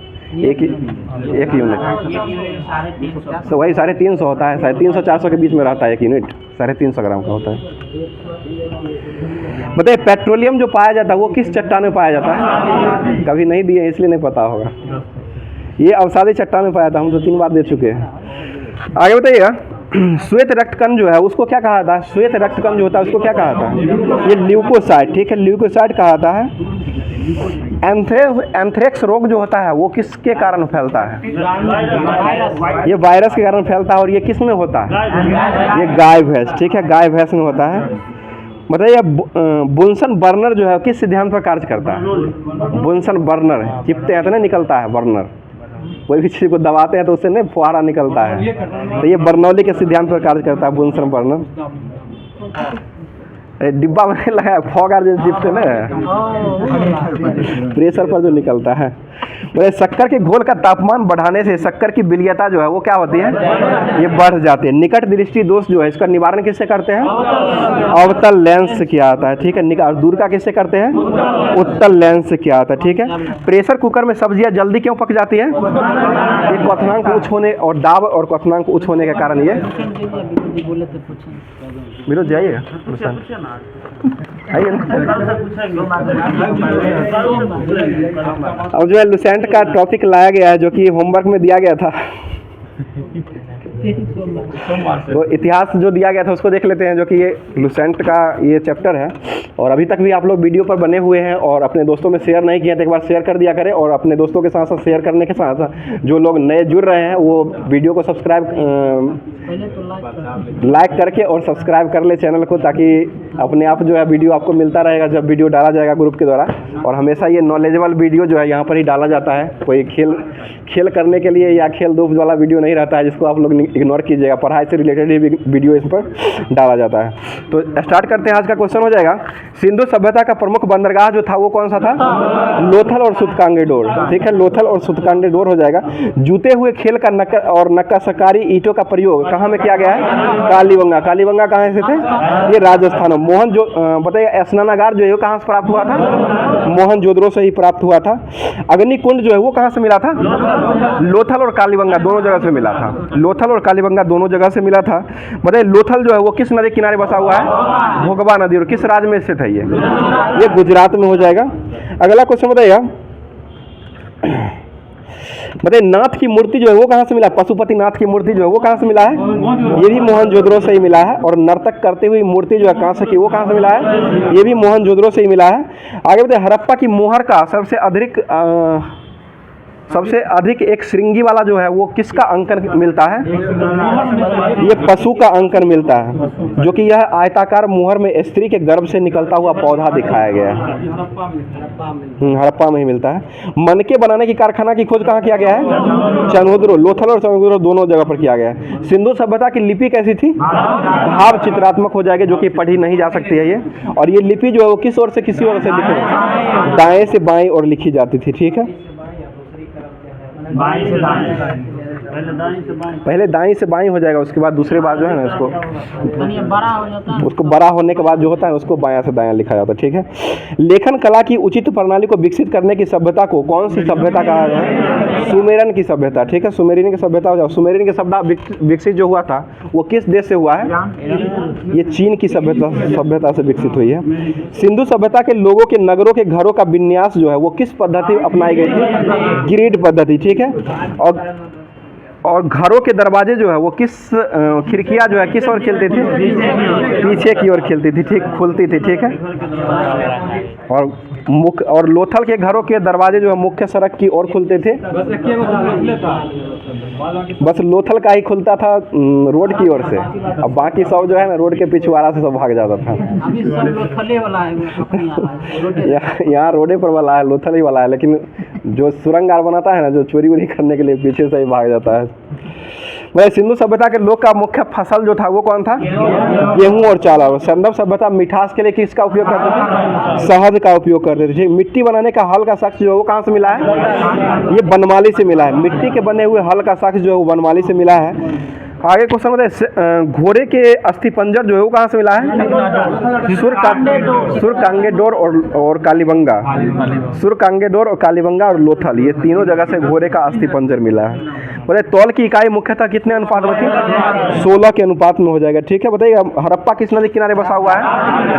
तो वही 350 होता है, 350-400 के बीच में रहता है 1 यूनिट, 350 ग्राम का होता है। बताइए, पेट्रोलियम जो पाया जाता है वो किस चट्टान में पाया जाता है? कभी नहीं दिए इसलिए नहीं पता होगा। ये अवसादी चट्टान में पाया था, हम तो 3 बार दे चुके हैं। आगे बताइएगा, श्वेत रक्तकण जो है उसको क्या कहा जाता है? श्वेत रक्तकण जो होता है उसको क्या कहा जाता है? ये ल्यूकोसाइट, ठीक है, ल्यूकोसाइट कहा जाता है। एंथ्रेक्स रोग जो होता है वो किसके कारण फैलता है? ये वायरस के कारण फैलता है। और ये किस में होता है? ये गाय भैंस, ठीक है, गाय भैंस में होता है। बताइए, बुनसन बर्नर जो है किस सिद्धांत पर कार्य करता है? बुनसन बर्नर चिपते हैं तो नहीं निकलता है बर्नर, कोई भी चीज़ को दबाते हैं तो उससे नहीं फुहारा निकलता है, तो ये बर्नौली के सिद्धांत पर कार्य करता है बुनसन बर्नर। डिब्बा में लगाया फॉगर जो चिपते ना, प्रेशर पर जो निकलता है। वैसे शक्कर के घोल का तापमान बढ़ाने से शक्कर की विलयता जो है वो क्या होती है? ये बढ़ जाती है। निकट दृष्टि दोष जो है इसका निवारण किससे करते हैं? अवतल लेंस से किया जाता है, ठीक है। और दूर का किससे करते हैं? उत्तल लेंस से किया जाता है, ठीक है। प्रेशर कुकर में सब्जियां जल्दी क्यों पक जाती है? ये क्वथनांक उच्च होने और दाब और क्वथनांक उच्च होने के कारण ये। विरोध जाइए आइए। अब जो है लुसेंट का टॉपिक लाया गया है जो कि होमवर्क में दिया गया था। तो इतिहास जो दिया गया था उसको देख लेते हैं, जो कि ये लुसेंट का ये चैप्टर है। और अभी तक भी आप लोग वीडियो पर बने हुए हैं और अपने दोस्तों में शेयर नहीं किया तो एक बार शेयर कर दिया करें। और अपने दोस्तों के साथ साथ शेयर करने के साथ साथ जो लोग नए जुड़ रहे हैं वो वीडियो को सब्सक्राइब लाइक करके और सब्सक्राइब कर ले चैनल को, ताकि अपने आप जो है वीडियो आपको मिलता रहेगा जब वीडियो डाला जाएगा ग्रुप के द्वारा। और हमेशा ये नॉलेजेबल वीडियो जो है यहाँ पर ही डाला जाता है। कोई खेल करने के लिए या खेल धूप वाला वीडियो नहीं रहता है जिसको आप लोग इग्नोर कीजिएगा, पढ़ाई से रिलेटेड ही वीडियो इस पर डाला जाता है। तो स्टार्ट करते हैं। आज का क्वेश्चन हो जाएगा, सिंधु सभ्यता का प्रमुख बंदरगाह जो था वो कौन सा था? लोथल और सूतकांगेडोर। ठीक है, लोथल और सूतकांगेडोर हो जाएगा। जूते हुए खेल का नक्काशकारी ईंटों का प्रयोग कहाँ में किया गया है? कालीबंगा। कालीबंगा कहाँ से थे? ये राजस्थान। मोहन जो बताइए, स्नानागार जो है वो कहाँ से प्राप्त हुआ था? मोहनजोदड़ो से ही प्राप्त हुआ था। अग्निकुंड जो है वो कहाँ से मिला था? लोथल और कालीबंगा दोनों जगह से मिला था। लोथल और कालीबंगा दोनों जगह से मिला था। बताइए, लोथल जो है वो किस नदी किनारे बसा हुआ है? भोगवा नदी। और किस राज्य में स्थित है ये गुजरात में हो जाएगा। अगला क्वेश्चन बताइएगा, बताइए नाथ की मूर्ति जो है वो कहाँ से मिला? पशुपति नाथ की मूर्ति जो है वो कहाँ से मिला है? ये भी मोहनजोदड़ो से ही मिला है। और नर्तक करते हुई मूर्ति जो है कांसे की, वो कहाँ से मिला है? ये भी मोहनजोदड़ो से ही मिला है। आगे बताइए, हड़प्पा की मोहर का सबसे अधिक एक श्रृंगी वाला जो है वो किसका अंकन मिलता है? ये पशु का अंकन मिलता है, जो कि यह आयताकार मुहर में स्त्री के गर्भ से निकलता हुआ पौधा दिखाया गया है। हड़प्पा में ही मिलता है। मनके बनाने की कारखाना की खोज कहाँ किया गया है? चनहुद्रो। लोथल और चनहुद्रो दोनों जगह पर किया गया है। सिंधु सभ्यता की लिपि कैसी थी? भाव चित्रात्मक हो जाएगी, जो कि पढ़ी नहीं जा सकती है ये। और ये लिपि जो है वो किस ओर से किसी ओर से लिखी? दाएं से बाएं ओर लिखी जाती थी। ठीक है, पहले दाईं से बाईं हो जाएगा, उसके बाद दूसरी बार जो है ना इसको बड़ा हो जाता है, उसको बड़ा होने के बाद जो होता है उसको बायां से दायां लिखा जाता है। ठीक है, लेखन कला की उचित प्रणाली को विकसित करने की सभ्यता को कौन सी सभ्यता कहा गया है? सुमेरन की सभ्यता। ठीक है, सुमेरियन की सभ्यता हो जाए। सुमेरियन की सभ्यता विकसित जो हुआ था वो किस देश से हुआ है? ये चीन की सभ्यता से विकसित हुई है। सिंधु सभ्यता के लोगों के नगरों के घरों का विन्यास जो है वो किस पद्धति अपनाई गई थी? ग्रिड पद्धति। ठीक है, और घरों के दरवाजे जो है वो खिड़कियां जो है किस ओर खिलती थी? पीछे की ओर खिलती थी। ठीक, खुलती थी। ठीक है, और लोथल के घरों के दरवाजे जो है मुख्य सड़क की ओर खुलते थे। बस लोथल का ही खुलता था रोड की ओर से, अब बाकी सब जो है ना रोड के पिछवाड़ा से सब भाग जाता था। अभी सब लोथले वाला है, यहाँ रोडे पर वाला है, लोथल ही वाला है। लेकिन जो सुरंग बनाता है ना, जो चोरी वोरी करने के लिए पीछे से ही भाग जाता है। वह सिंधु सभ्यता के लोग का मुख्य फसल जो था वो कौन था? गेहूं और चावल। सिंधु सभ्यता मिठास के लिए किसका उपयोग करते थे? शहद का उपयोग करते थे। मिट्टी बनाने का हल का साक्ष्य जो है वो कहाँ से मिला है? ये बनमाली से मिला है। मिट्टी के बने हुए हल का साक्ष्य जो है वो बनमाली से मिला है। आगे क्वेश्चन बताइए, घोड़े के अस्थि पंजर जो है वो कहाँ से मिला है? सुरकांगेडोर और कालीबंगा। सुरकांगेडोर और कालीबंगा और लोथल, ये तीनों जगह से घोड़े का अस्थि पंजर मिला है। बोले तौल की इकाई मुख्यतः कितने अनुपात में थी? 16 के अनुपात में हो जाएगा। ठीक है, बताइए हड़प्पा किस नदी किनारे बसा हुआ है?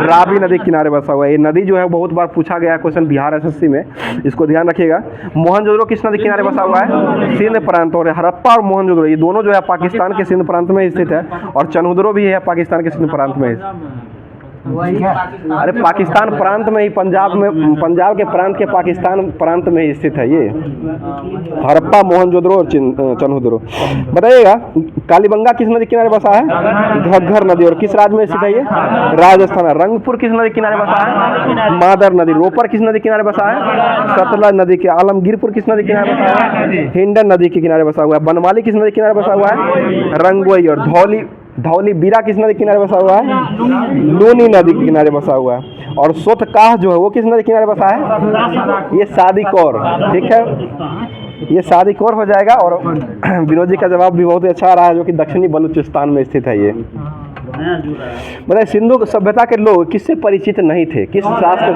रावी नदी किनारे बसा हुआ है। ये नदी जो है बहुत बार पूछा गया है क्वेश्चन बिहार एसएससी में, इसको ध्यान रखिएगा। मोहनजोदड़ो किस नदी किनारे बसा हुआ है? सिंध प्रांत। और हड़प्पा और मोहनजोदड़ो ये दोनों जो है पाकिस्तान के सिंध प्रांत में स्थित है। और चनहुद्रो भी है पाकिस्तान के सिंध प्रांत में। अरे पाकिस्तान प्रांत में ही, पंजाब के प्रांत के पाकिस्तान प्रांत में ही स्थित है ये हड़प्पा, मोहनजोदड़ो और चनहुद्रो। बताइएगा कालीबंगा किस नदी किनारे बसा है? घग्गर नदी। और किस राज्य में स्थित है ये? राजस्थान। रंगपुर किस नदी किनारे बसा है? मादर नदी। रोपर किस नदी किनारे बसा है? सतलज नदी के। आलमगीरपुर किस नदी किनारे बसा है? हिंडन नदी के किनारे बसा हुआ है। बनमाली किस नदी किनारे बसा हुआ है? रंगोई। और धौली बीरा किस नदी किनारे बसा हुआ है? लूनी नदी के किनारे बसा हुआ है। और सोतकाह जो है वो किस नदी किनारे बसा है? ये सादीकोर। ठीक है, ये सादीकोर हो जाएगा। और विनोद जी का जवाब भी बहुत ही अच्छा आ रहा है, जो कि दक्षिणी बलूचिस्तान में स्थित है ये। मतलब सिंधु सभ्यता के लोग किससे परिचित नहीं थे? किस शास्त्र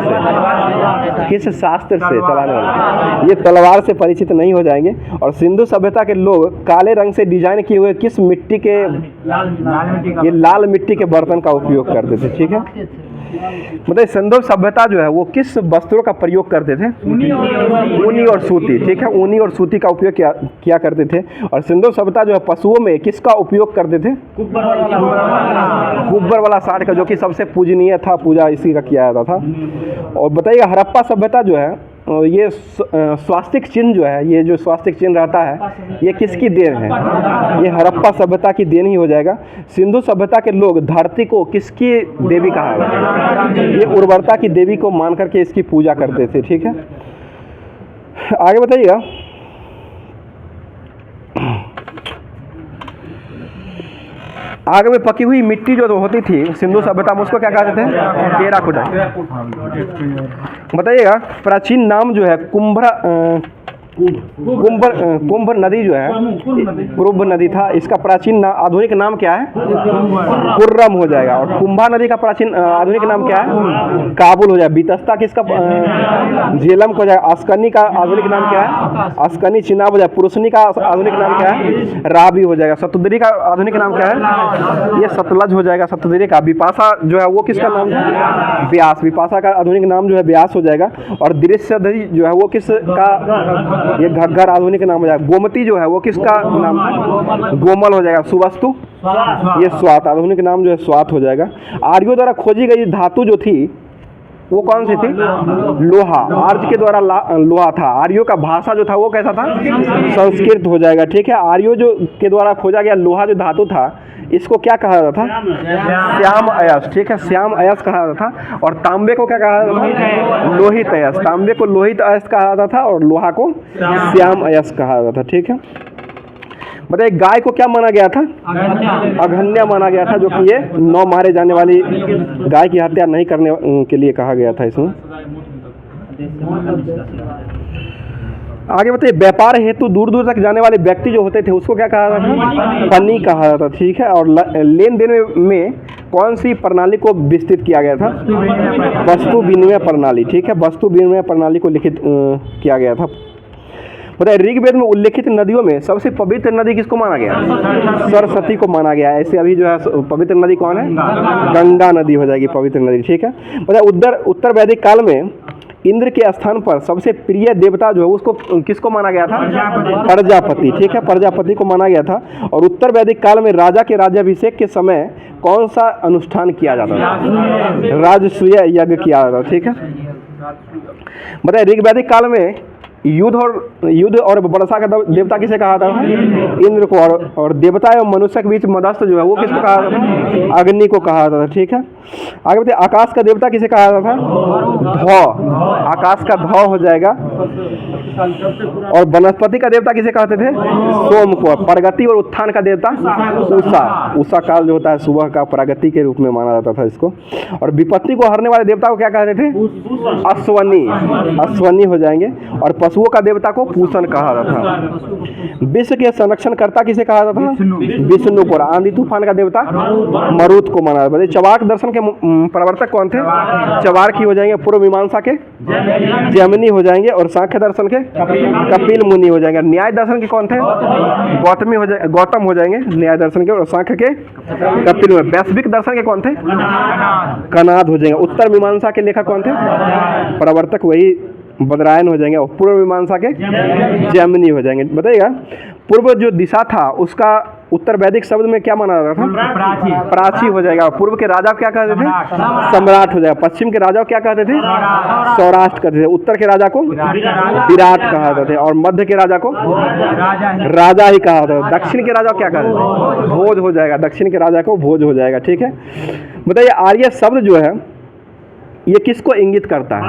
से चलाने वाले? ये तलवार से परिचित नहीं हो जाएंगे। और सिंधु सभ्यता के लोग काले रंग से डिजाइन किए हुए किस मिट्टी के? ये लाल मिट्टी के बर्तन का उपयोग करते थे। ठीक है, मतलब सिंधु सभ्यता जो है वो किस वस्त्रों का प्रयोग करते थे? ऊनी और सूती। ठीक है, ऊनी और सूती का उपयोग किया करते थे। और सिंधु सभ्यता जो है पशुओं में किसका उपयोग करते थे? कुब्बर वाला साठ का, जो कि सबसे पूजनीय था, पूजा इसी का किया जाता था। और बताइए हड़प्पा सभ्यता जो है ये स्वास्तिक चिन्ह जो है, ये जो स्वास्तिक चिन्ह रहता है ये किसकी देन है? ये हड़प्पा सभ्यता की देन ही हो जाएगा। सिंधु सभ्यता के लोग धरती को किसकी देवी कहा गया? ये उर्वरता की देवी को मान करके इसकी पूजा करते थे। ठीक है, आगे बताइएगा आग में पकी हुई मिट्टी जो होती थी सिंधु सभ्यता में, उसको क्या कहते थे? टेराकोटा। बताइएगा, प्राचीन नाम जो है कुंभ नदी जो है, कुंभ नदी था, इसका प्राचीन आधुनिक नाम क्या है? कुर्रम हो जाएगा। और कुंभा नदी का प्राचीन आधुनिक नाम क्या है? काबुल हो जाएगा। बीतस्ता किसका? झेलम हो जाएगा। अस्कनी का आधुनिक नाम क्या है? अस्कनी। चिनाब हो जाएगा। पुरुषनी का आधुनिक नाम क्या है? रावी हो जाएगा। सतुदरी का आधुनिक नाम क्या है? ये सतलज हो जाएगा सतुदरी का। विपाशा जो है वो किसका नाम है? व्यास। विपाशा का आधुनिक नाम जो है व्यास हो जाएगा। और दृश्यधरी जो है वो किसका? ये घग्गर आधुनिक नाम हो जाएगा। गोमती जो है वो किसका नाम है? गोमल हो जाएगा। सुवस्तु, ये स्वात, आधुनिक नाम जो है स्वात हो जाएगा। आर्यों द्वारा खोजी गई धातु जो थी वो कौन सी थी? लोहा। आर्य के द्वारा लोहा था। आर्यों का भाषा जो था वो कैसा था? संस्कृत हो जाएगा। ठीक है। आर्यों जो के द्वारा खोजा गया लोहा जो धातु था, इसको क्या कहा जाता था? श्याम अयस। ठीक है, श्याम अयस कहा जाता था। और तांबे को क्या कहा जाता था? लोहित अयस। तांबे को लोहित अयस कहा जाता था और लोहा को श्याम अयस कहा जाता था। ठीक है। बताइए, गाय को क्या माना गया था? अघन्या माना गया था, जो कि ये 9 मारे जाने वाली गाय की हत्या नहीं करने के लिए कहा गया था इसमें। आगे बताइए, व्यापार हेतु दूर दूर तक जाने वाले व्यक्ति जो होते थे उसको क्या कहा जाता था? पन्नी कहा जाता। ठीक है। और लेन देन में कौन सी प्रणाली को विस्तृत किया गया था? वस्तु विनिमय प्रणाली। ठीक है, वस्तु विनिमय प्रणाली को लिखित किया गया था। बताइए, ऋग्वेद में उल्लेखित नदियों में सबसे पवित्र नदी किसको माना गया? सरस्वती को माना गया। ऐसे अभी जो है पवित्र नदी कौन है? गंगा नदी हो जाएगी पवित्र नदी। ठीक है। बताइए, उत्तर वैदिक काल में इंद्र के स्थान पर सबसे प्रिय देवता जो है उसको किसको माना गया था? प्रजापति। ठीक है, प्रजापति को माना गया था। और उत्तर वैदिक काल में राजा के राज्याभिषेक के समय कौन सा अनुष्ठान किया जाता था? राजसूय यज्ञ किया जाता था। ठीक है। बताइए, ऋग्वैदिक काल में युद्ध और वर्षा का देवता किसे कहा था? इंद्र को। और देवता एवं मनुष्य के बीच मध्यस्थ जो है वो किसको कहा जाता था? अग्नि को कहा जाता था। ठीक है। आगे बताइए, आकाश का देवता किसे कहा जाता था? धौ। आकाश का धौ हो जाएगा। और वनस्पति का देवता किसे कहते थे? सोम को। प्रगति और उत्थान का देवता उषा। उषा काल जो होता है सुबह का, प्रगति के रूप में माना जाता था इसको। और विपत्ति को हरने वाले देवता को क्या कहते थे? अश्वनी। अश्वनी हो जाएंगे। और पशुओं का देवता को पूषण कहा जाता था। विश्व के संरक्षण कर्ता किसे कहा जाता था? विष्णु को। आंधी तूफान का देवता मरुत को माना जाता है। चवाक दर्शन के प्रवर्तक कौन थे? चवारकी हो जाएंगे। पूर्व मीमांसा के जैमिनी हो जाएंगे। और सांख्य दर्शन के कपिल मुनि हो जाएंगे। न्याय दर्शन के कौन थे? गौतम हो जाएंगे न्याय दर्शन के। और सांख्य के कपिल मुनि। वैश्विक दर्शन के कौन थे? कनाद हो जाएंगे। उत्तर मीमांसा के लेखक कौन थे? प्रवर्तक वही बदरायन हो जाएंगे। और पूर्व मीमांसा के जैमिनी हो जाएंगे। बताइएगा, पूर्व जो दिशा था उसका उत्तर वैदिक शब्द में क्या माना जाता था? प्राची हो जाएगा। पूर्व के राजा क्या कहते थे? सम्राट हो जाएगा। पश्चिम के राजा क्या कहते थे? सौराष्ट्र कहते थे। उत्तर के राजा को विराट कहा जाता था। और मध्य के राजा को राजा ही कहा जाता था। दक्षिण के राजा क्या कहते थे? भोज हो जाएगा। दक्षिण के राजा को भोज हो जाएगा। ठीक है। बताइए, आर्य शब्द जो है ये किसको इंगित करता है?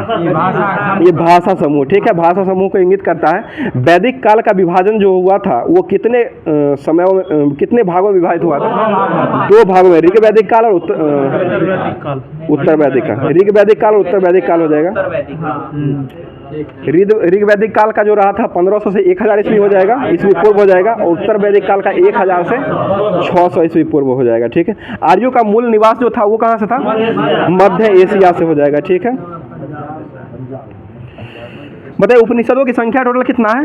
ये भाषा समूह। ठीक है, भाषा समूह को इंगित करता है। वैदिक काल का विभाजन जो हुआ था वो कितने समयों में, कितने भागों में विभाजित हुआ था? 2 भागों में। ऋग्वैदिक काल और उत्तर वैदिक काल। ऋग्वैदिक काल और उत्तर वैदिक काल हो जाएगा। ऋग्वैदिक काल का जो रहा था 1500 से 1000 ईस्वी हो जाएगा, ईस्वी पूर्व हो जाएगा। और उत्तर वैदिक काल का 1000 से 600 ईस्वी पूर्व हो जाएगा। ठीक है। आर्यों का मूल निवास जो था वो कहाँ से था? मध्य एशिया से हो जाएगा। ठीक है। बताइए, उपनिषदों की संख्या टोटल कितना है?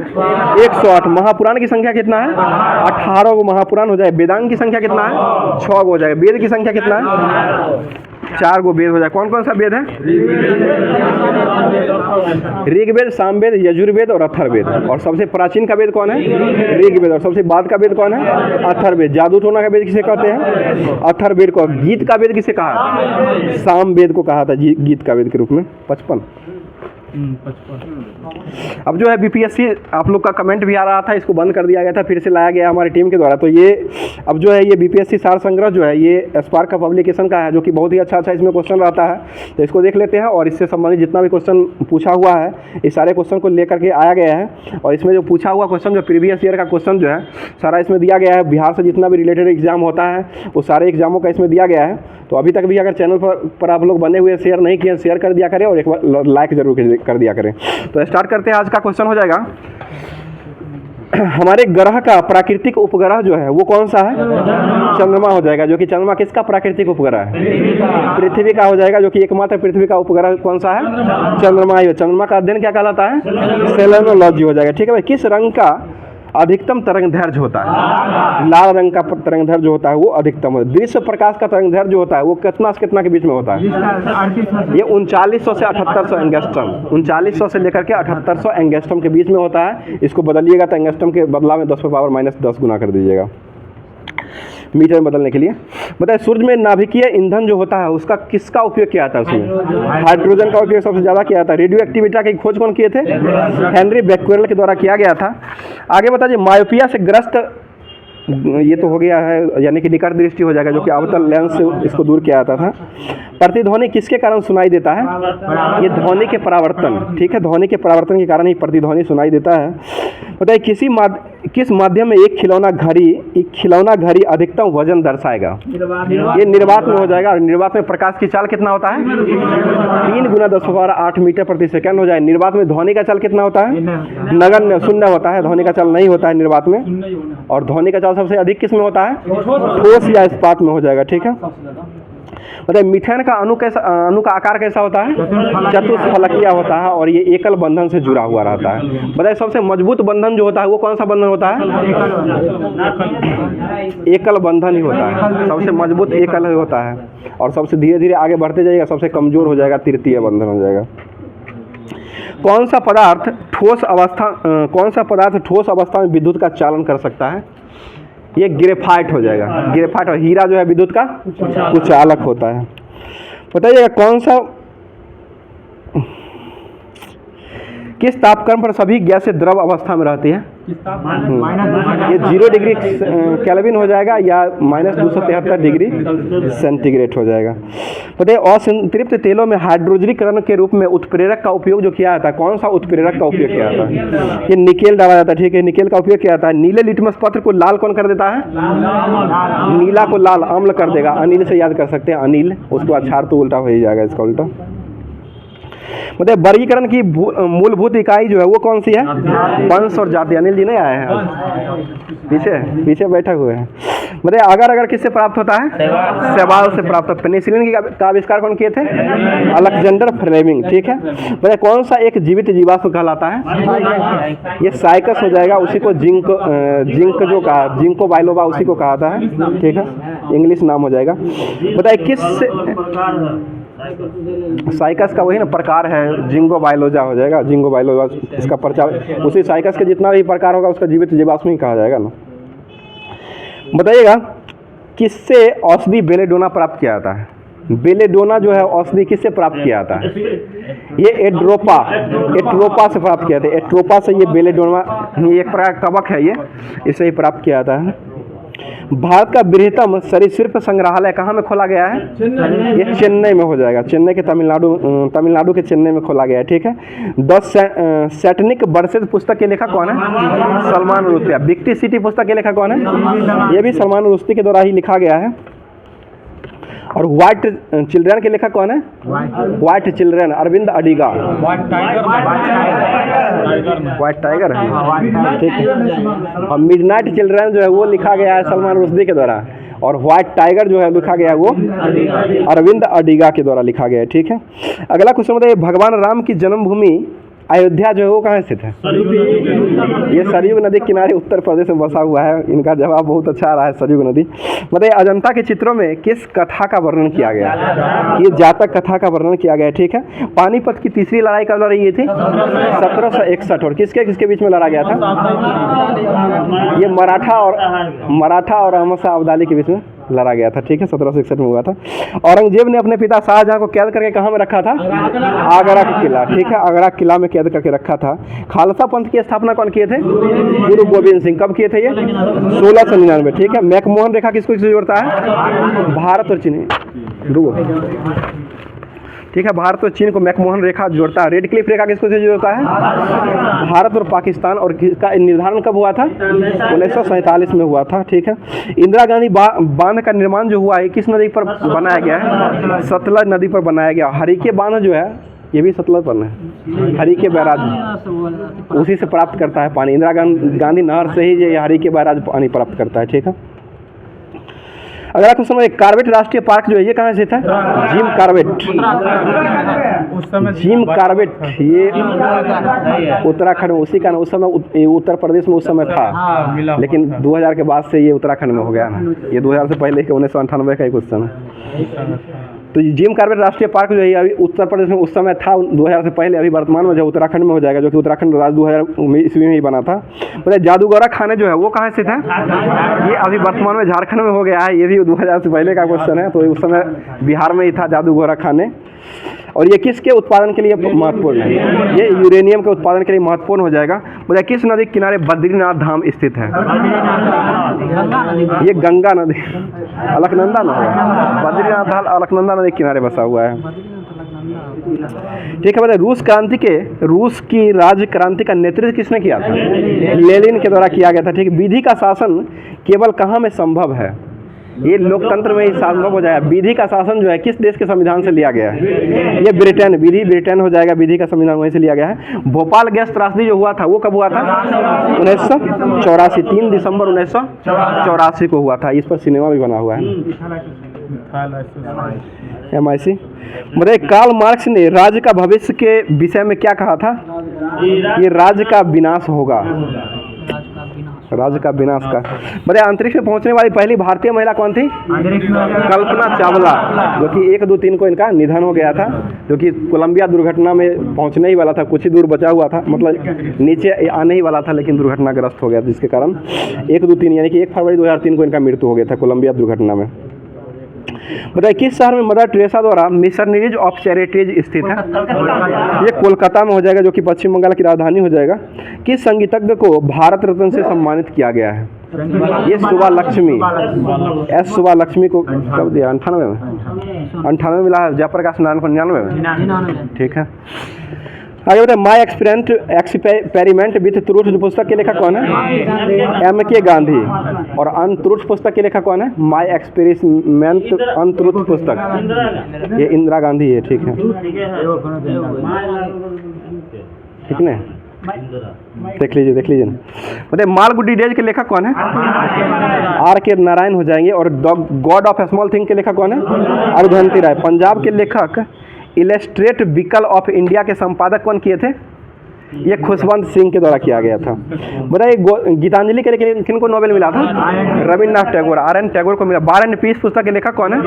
108। महापुराण की संख्या कितना है? 18 गो महापुराण हो जाए। वेदांग की संख्या कितना है? 6 गो हो जाएगा। वेद की संख्या कितना है? 4 गो वेद हो जाए। कौन कौन सा वेद है? ऋग्वेद, सामवेद, यजुर्वेद और अथर्ववेद। और सबसे प्राचीन का वेद कौन है? ऋग्वेद। और सबसे बाद का वेद कौन है? अथर्ववेद। जादू टोना का वेद किसे कहते हैं? अथर्ववेद को। गीत का वेद किसे कहा? सामवेद को कहा था गीत का वेद के रूप में। 55। अब जो है बीपीएससी आप लोग का कमेंट भी आ रहा था, इसको बंद कर दिया गया था, फिर से लाया गया हमारी टीम के द्वारा। तो ये अब जो है ये बीपीएससी सार संग्रह जो है ये स्पार्क का पब्लिकेशन का है, जो कि बहुत ही अच्छा इसमें क्वेश्चन रहता है। तो इसको देख लेते हैं और इससे संबंधित जितना भी क्वेश्चन पूछा हुआ है इस सारे क्वेश्चन को लेकर के आया गया है। और इसमें जो पूछा हुआ क्वेश्चन जो प्रीवियस ईयर का क्वेश्चन जो है सारा इसमें दिया गया है। बिहार से जितना भी रिलेटेड एग्जाम होता है वो सारे एग्जामों का इसमें दिया गया है। तो अभी तक भी अगर चैनल पर आप लोग बने हुए शेयर नहीं किए, शेयर कर दिया करें और एक बार लाइक जरूर कर दिया करें। तो स्टार्ट करते हैं। आज का क्वेश्चन हो जाएगा, हमारे ग्रह का प्राकृतिक उपग्रह जो है वो कौन सा है? चंद्रमा हो जाएगा, जो कि चंद्रमा किसका प्राकृतिक उपग्रह है? पृथ्वी का हो जाएगा, जो कि एकमात्र पृथ्वी का उपग्रह कौन सा है? चंद्रमा ही। चंद्रमा का अध्ययन क्या कहलाता है? सेलेनोलॉजी हो जाएगा। ठीक है भाई। किस रंग का अधिकतम तरंग दैर्घ्य होता है? लाल रंग का तरंग दैर्घ्य जो होता है वो अधिकतम है। दृश्य प्रकाश का तरंग दैर्घ्य जो होता है वो कितना से कितना के बीच में होता है? ये 3900 से 7800 एंगस्ट्रम, 3900 से लेकर के 7800 एंगस्ट्रम के बीच में होता है। इसको बदलिएगा तो एंगस्ट्रम के बदला में 10⁻⁻10 गुना कर दीजिएगा मीटर में बदलने के लिए। बताइए, सूर्य में नाभिकीय ईंधन जो होता है उसका किसका उपयोग किया जाता है? उसमें हाइड्रोजन का उपयोग सबसे ज़्यादा किया जाता है। रेडियो एक्टिविटी की खोज कौन किए थे? हेनरी बेक्वेरेल के द्वारा किया गया था। आगे बताइए, मायोपिया से ग्रस्त, ये तो हो गया है, यानी कि निकट दृष्टि हो जाएगा, जो कि अवतल लेंस से इसको दूर किया जाता था। प्रतिध्वनि किसके कारण सुनाई देता है? ये ध्वनि के परावर्तन। ठीक है, ध्वनि के परावर्तन के कारण ही प्रतिध्वनि सुनाई देता है। बताइए, किस माध्यम में एक खिलौना घड़ी अधिकतम वजन दर्शाएगा? ये निर्वात में हो जाएगा। और निर्वात में प्रकाश की चाल कितना होता है? 3 गुना 10⁸ मीटर प्रति सेकंड हो जाए। निर्वात में ध्वनि का चाल कितना होता है? नगण्य, शून्य होता है। ध्वनि का चाल नहीं होता है निर्वात में। और ध्वनि का चाल सबसे अधिक किस में होता है? ठोस या इस्पात में हो जाएगा। ठीक है। मतलब मीथेन का अणु का आकार कैसा होता है? चतुष्फलकीय होता है और ये एकल बंधन से जुड़ा हुआ रहता है। बताइए, सबसे मजबूत बंधन जो होता है वो कौन सा बंधन होता है? एकल बंधन ही होता है। सबसे मजबूत एकल ही होता है। और सबसे धीरे धीरे आगे बढ़ते जाइएगा सबसे कमजोर हो जाएगा, तृतीय बंधन हो जाएगा। कौन सा पदार्थ ठोस अवस्था में विद्युत का चालन कर सकता है? ये ग्रेफाइट हो जाएगा। ग्रेफाइट। और हीरा जो है विद्युत का कुचालक होता है। बताइएगा, कौन सा किस तापक्रम पर सभी गैसें द्रव अवस्था में रहती है? ये 0 डिग्री केल्विन हो जाएगा या -273 डिग्री सेंटीग्रेड हो जाएगा। बताइए, असंतृप्त तेलों में हाइड्रोजनीकरण के रूप में उत्प्रेरक का उपयोग जो किया जाता है, कौन सा उत्प्रेरक का उपयोग किया जाता है? ये निकेल डाला जाता है। ठीक है, निकेल का उपयोग किया जाता है। नीले लिटमस पत्र को लाल कौन कर देता है? नीला को लाल अम्ल कर देगा। अनिल से याद कर सकते हैं, अनिल। उसको अक्षर तो उल्टा हो ही जाएगा, इसका उल्टा। मतलब वर्गीकरण की मूलभूत इकाई जो है वो कौन सी है? वंश और जाति। अनिल जी नहीं आए हैं, पीछे बैठे हुए हैं। मतलब अगर किससे प्राप्त होता है? शैवाल से प्राप्त। पेनिसिलिन का आविष्कार कौन किए थे? Alexander Fleming. ठीक है। मतलब कौन सा एक जीवित जीवाश्म कहलाता है? ये साइकस हो जाएगा। उसी को जिंक जो कहा, जिंको बाइलोबा, उसी को कहा था है। ठीक है, इंग्लिश नाम हो जाएगा। बताइए, किस साइकस का वही ना प्रकार है, जिंगो बाइलोजा हो जाएगा। जिंगो बाइलोजा इसका प्रचार, उसी साइकस के जितना भी प्रकार होगा उसका जीवित जीवाश्म ही कहा जाएगा ना। बताइएगा, किससे औषधि बेलेडोना प्राप्त किया जाता है? बेलेडोना जो है औषधि किससे प्राप्त किया जाता है? ये एट्रोपा से प्राप्त किया था। एट्रोपा से ये बेलेडोना, ये एक प्रकार कवक है, ये इससे ही प्राप्त किया जाता है। भारत का बृहत्तम सरीसृप संग्रहालय कहाँ में खोला गया है? ये चेन्नई में हो जाएगा। चेन्नई के तमिलनाडु के चेन्नई में खोला गया है। ठीक है। 10 सैटनिक वर्सेज पुस्तक के लेखक कौन है? सलमान रुश्दी। बिग सिटी पुस्तक के लेखक कौन है? ये भी सलमान रुश्दी के द्वारा ही लिखा गया है। और व्हाइट चिल्ड्रन के लेखक कौन है? White children, Arvind Adiga. White Tiger है। ठीक है। और मिडनाइट चिल्ड्रन जो है वो लिखा गया है सलमान रुश्दी के द्वारा। और व्हाइट टाइगर जो है लिखा गया है वो अरविंद अडिगा के द्वारा लिखा गया है। ठीक है। अगला क्वेश्चन बताइए, भगवान राम की जन्मभूमि अयोध्या जो है वो कहाँ स्थित है? ये सरयू नदी किनारे उत्तर प्रदेश में बसा हुआ है। इनका जवाब बहुत अच्छा आ रहा है, सरयू नदी। मतलब अजंता के चित्रों में किस कथा का वर्णन किया गया? ये जातक कथा का वर्णन किया गया है। ठीक है। पानीपत की तीसरी लड़ाई कब लड़ी थी? 1761। और किसके बीच में लड़ा गया था? ये मराठा और अहमद शाह अब्दाली के बीच में लड़ा गया था, ठीक है, 1761 में हुआ था। औरंगजेब ने अपने पिता शाहजहां को कैद करके कहाँ में रखा था? आगरा का किला, ठीक है, आगरा किला में कैद करके रखा था। खालसा पंथ की स्थापना कौन किए थे? गुरु गोविंद सिंह। कब किए थे ये? 1699, ठीक है। मैकमोहन रेखा किसको किससे जोड़ता है? भारत और चीन, ठीक है, भारत और चीन को मैकमोहन रेखा जोड़ता है। रेड क्लिफ रेखा किसको से जोड़ता है? भारत और पाकिस्तान। और इसका निर्धारण कब हुआ था? 1947 में हुआ था, ठीक है। इंदिरा गांधी बांध का निर्माण जो हुआ है किस नदी पर बनाया गया है? सतलज नदी पर बनाया गया। हरिके बांध जो है ये भी सतलज पर है, हरिके बैराज उसी से प्राप्त करता है पानी। इंदिरा गांधी नहर से ही ये हरिके बैराज पानी प्राप्त करता है, ठीक है। अगला क्वेश्चन है, कार्बेट राष्ट्रीय पार्क जो है ये कहाँ स्थित है? जिम कार्बेट, जिम कार्बेट ये उत्तराखंड में, उसी का ना उस समय उत्तर प्रदेश में उस समय था, लेकिन 2000 के बाद से ये उत्तराखंड में हो गया ना। ये 2000 से पहले के 1998 का ही क्वेश्चन है। तो जिम कार्बेट राष्ट्रीय पार्क जो है अभी उत्तर प्रदेश में उस समय था 2000 से पहले, अभी वर्तमान में जो उत्तराखंड में हो जाएगा, जो कि उत्तराखंड राज्य 2000 ईस्वी में ही बना था। मतलब जादूगौरा खाने जो है वो कहाँ स्थित है? ये अभी वर्तमान में झारखंड में हो गया है, ये भी 2000 से पहले का क्वेश्चन है। तो उस समय बिहार में ही था जादूगौरा खाने। और ये किसके उत्पादन के लिए महत्वपूर्ण है? ये यूरेनियम के उत्पादन के लिए महत्वपूर्ण हो जाएगा। बोले किस नदी के किनारे बद्रीनाथ धाम स्थित है? ये गंगा नदी, अलकनंदा न है, बद्रीनाथ धाम अलकनंदा नदी के किनारे बसा हुआ है, ठीक है। बोले रूस की राज्य क्रांति का नेतृत्व किसने किया था? लेनिन के द्वारा किया गया था, ठीक है। विधि का शासन केवल कहाँ में संभव है? ये लोकतंत्र में ही संभव हो जाएगा। विधि का शासन जो है किस देश के संविधान से लिया गया है? ये ब्रिटेन, ब्रिटेन हो जाएगा, विधि का संविधान वहीं से लिया गया है। भोपाल गैस त्रासदी जो हुआ था वो कब हुआ था? 1984, 3 दिसंबर 1984 को हुआ था। इस पर सिनेमा भी बना हुआ है, MIC। मतलब कार्ल मार्क्स ने राज्य का भविष्य के विषय में क्या कहा था? ये राज्य का विनाश होगा, राज्य का विनाश का। मतलब अंतरिक्ष में पहुंचने वाली पहली भारतीय महिला कौन थी? कल्पना चावला, जो कि 1, 2, 3 को इनका निधन हो गया था, जो कि कोलंबिया दुर्घटना में पहुंचने ही वाला था, कुछ ही दूर बचा हुआ था, मतलब नीचे आने ही वाला था, लेकिन दुर्घटनाग्रस्त हो गया, जिसके कारण 1, 2, 3 यानी कि 1 फरवरी 2003 को इनका मृत्यु हो गया था कोलंबिया दुर्घटना में। बताइए किस शहर में मदर टेरेसा द्वारा मिशनरीज ऑफ चैरिटीज स्थित है? ये कोलकाता में हो जाएगा, जो कि पश्चिम बंगाल की राजधानी हो जाएगा। किस संगीतज्ञ को भारत रत्न से सम्मानित किया गया है? ये सुबा लक्ष्मी, S सुबा लक्ष्मी को कब दिया? 98 में, 98 मिला है। जयप्रकाश नारायण को 99 में, ठीक है। आगे बताए, माई एक्सपेरिमेंट विथ ट्रूथ पुस्तक के लेखक कौन है? MK गांधी। और अनट्रूथ पुस्तक के लेखक कौन है? माई एक्सपेरिमेंट अनट्रूथ पुस्तक, ये इंदिरा गांधी है, ठीक है, ठीक है। देख लीजिए बताइए, मालगुडी डेज के लेखक कौन है? RK नारायण हो जाएंगे। और गॉड ऑफ स्मॉल थिंग के लेखक कौन है? अरुंधति राय। पंजाब के लेखक इलस्ट्रेट विकल ऑफ इंडिया के संपादक कौन किए थे? ये खुशवंत सिंह के द्वारा किया गया था। बताइए गीतांजलि के लिए किनको नोबेल मिला था? रविन्द्रनाथ टैगोर, RN टैगोर को मिला। वार एंड पीस पुस्तक के लेखक कौन है?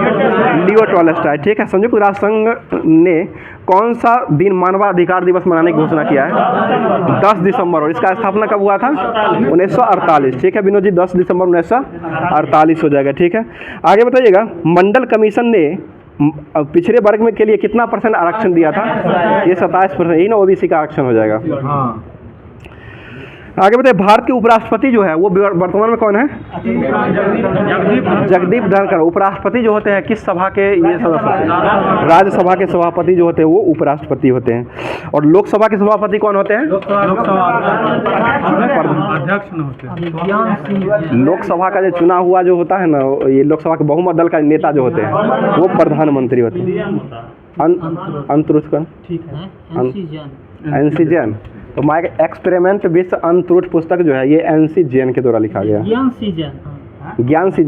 लियो टॉलस्टॉय, ठीक है। संयुक्त राष्ट्र संघ ने कौन सा दिन मानवाधिकार दिवस मनाने की घोषणा किया है? 10 दिसंबर। और इसका स्थापना कब हुआ था? 1948, ठीक है विनोद जी, 10 दिसंबर 1948 हो जाएगा, ठीक है। आगे बताइएगा, मंडल कमीशन ने पिछड़े वर्ग में के लिए कितना % आरक्षण दिया था? ये 27%, यही ना OBC का आरक्षण हो जाएगा। आगे बताइए, भारत के उपराष्ट्रपति जो है वो वर्तमान में कौन है? जगदीप धनखड़। उपराष्ट्रपति जो होते हैं किस सभा के? ये सदस्य, राज्यसभा के सभापति जो होते हैं वो उपराष्ट्रपति होते हैं। और लोकसभा के सभापति कौन होते हैं? लोकसभा का जो चुना हुआ जो होता है ना, ये लोकसभा के बहुमत दल का नेता जो होते हैं वो प्रधानमंत्री होते हैं। अनट्रूथ कौन? NC जैन। तो माई एक्सपेरिमेंट विथ अनट्रूथ पुस्तक जो है ये NC जैन के द्वारा लिखा गया। ज्ञान सिंह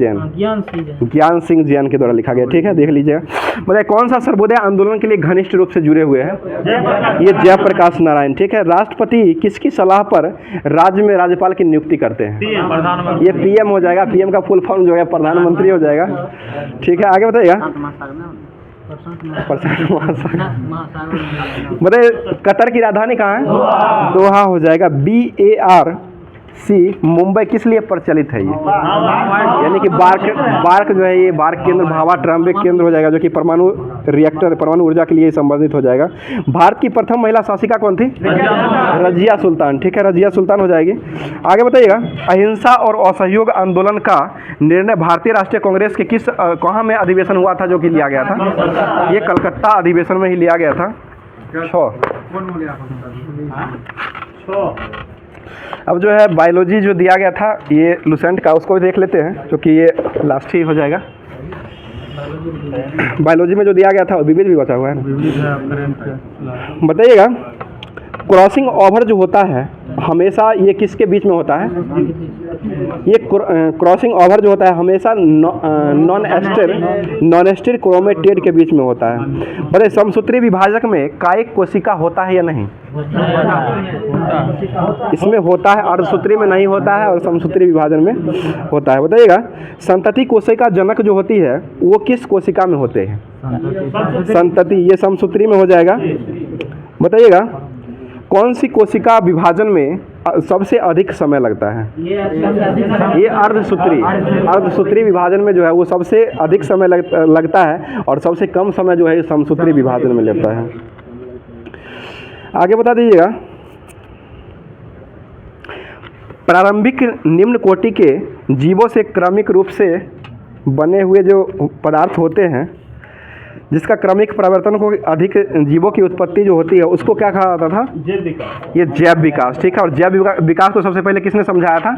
जैन के द्वारा लिखा गया, ठीक है, देख लीजिएगा। बताइए कौन सा सर्वोदय आंदोलन के लिए घनिष्ठ रूप से जुड़े हुए हैं? ये जयप्रकाश नारायण, ठीक है। राष्ट्रपति किसकी सलाह पर राज्य में राज्यपाल की नियुक्ति करते हैं? ये PM हो जाएगा। PM का फुल फॉर्म जो है प्रधानमंत्री हो जाएगा, ठीक है। आगे बताइएगा, बताइए कतर की राजधानी कहाँ है? दोहा हो जाएगा। BAR सी मुंबई किस लिए प्रचलित है ये? यानी कि बार्क जो है ये बार्क केंद्र भाभा ट्रम्बिक केंद्र हो जाएगा, जो कि परमाणु रिएक्टर परमाणु ऊर्जा के लिए संबंधित हो जाएगा। भारत की प्रथम महिला शासिका कौन थी? रजिया सुल्तान। ठीक है, रजिया सुल्तान हो जाएगी। आगे बताइएगा, अहिंसा और असहयोग आंदोलन का निर्णय भारतीय राष्ट्रीय कांग्रेस के किस कहाँ में अधिवेशन हुआ था जो कि लिया गया था? ये कलकत्ता अधिवेशन में ही लिया गया था। अब जो है बायोलॉजी जो दिया गया था ये लुसेंट का, उसको भी देख लेते हैं क्योंकि ये लास्ट ही हो जाएगा। बायोलॉजी में जो दिया गया था विविध भी बचा हुआ है ना। बताइएगा, क्रॉसिंग ओवर जो होता है हमेशा ये किसके बीच में होता है? ये क्रॉसिंग ओवर जो होता है हमेशा नॉन एस्टर क्रोमेटिड के बीच में होता है। बड़े समसूत्री विभाजक में कायिक कोशिका होता है या नहीं? इसमें होता है, अर्धसूत्री में नहीं होता है और समसूत्री विभाजन में होता है। बताइएगा, संतति कोशिका जनक जो होती है वो किस कोशिका में होते हैं? संतति, ये समसूत्री में हो जाएगा। बताइएगा, कौन सी कोशिका विभाजन में सबसे अधिक समय लगता है? ये अर्धसूत्री विभाजन में जो है वो सबसे अधिक समय लगता है और सबसे कम समय जो है समसूत्री विभाजन में लगता है। आगे बता दीजिएगा, प्रारंभिक निम्न कोटि के जीवों से क्रमिक रूप से बने हुए जो पदार्थ होते हैं जिसका क्रमिक परिवर्तन को अधिक जीवों की उत्पत्ति जो होती है उसको क्या कहा जाता था? ये जैव विकास। ठीक है, और जैव विकास को सबसे पहले किसने समझाया था?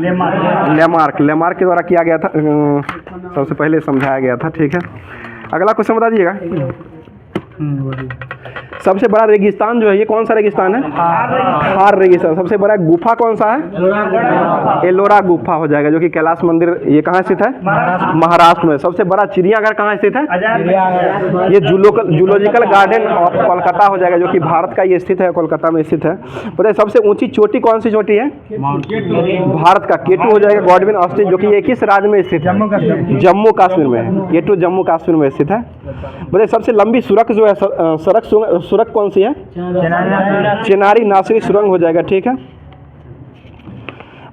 लेमार्क के द्वारा किया गया था, सबसे पहले समझाया गया था। ठीक है, अगला क्वेश्चन बता दीजिएगा, सबसे बड़ा रेगिस्तान जो है ये कौन सा रेगिस्तान है? थार रेगिस्तान। सबसे बड़ा गुफा कौन सा है? एलोरा गुफा हो जाएगा, जो कि कैलाश मंदिर ये कहाँ स्थित है? महाराष्ट्र में। सबसे बड़ा चिड़ियाघर कहाँ स्थित है? ये जूलॉजिकल गार्डन ऑफ कोलकाता हो जाएगा, जो कि भारत का ये स्थित है, कोलकाता में स्थित है। बताइए, सबसे ऊंची चोटी कौन सी चोटी है? भारत का केटू हो जाएगा, गॉडविन ऑस्टिन, जो कि ये किस राज्य में स्थित है? जम्मू कश्मीर में। केटू जम्मू कश्मीर में स्थित है। बताइए, सबसे लंबी सुरंग जो है सुरंग कौन सी है? चिनारी नासिरी सुरंग हो जाएगा। ठीक है,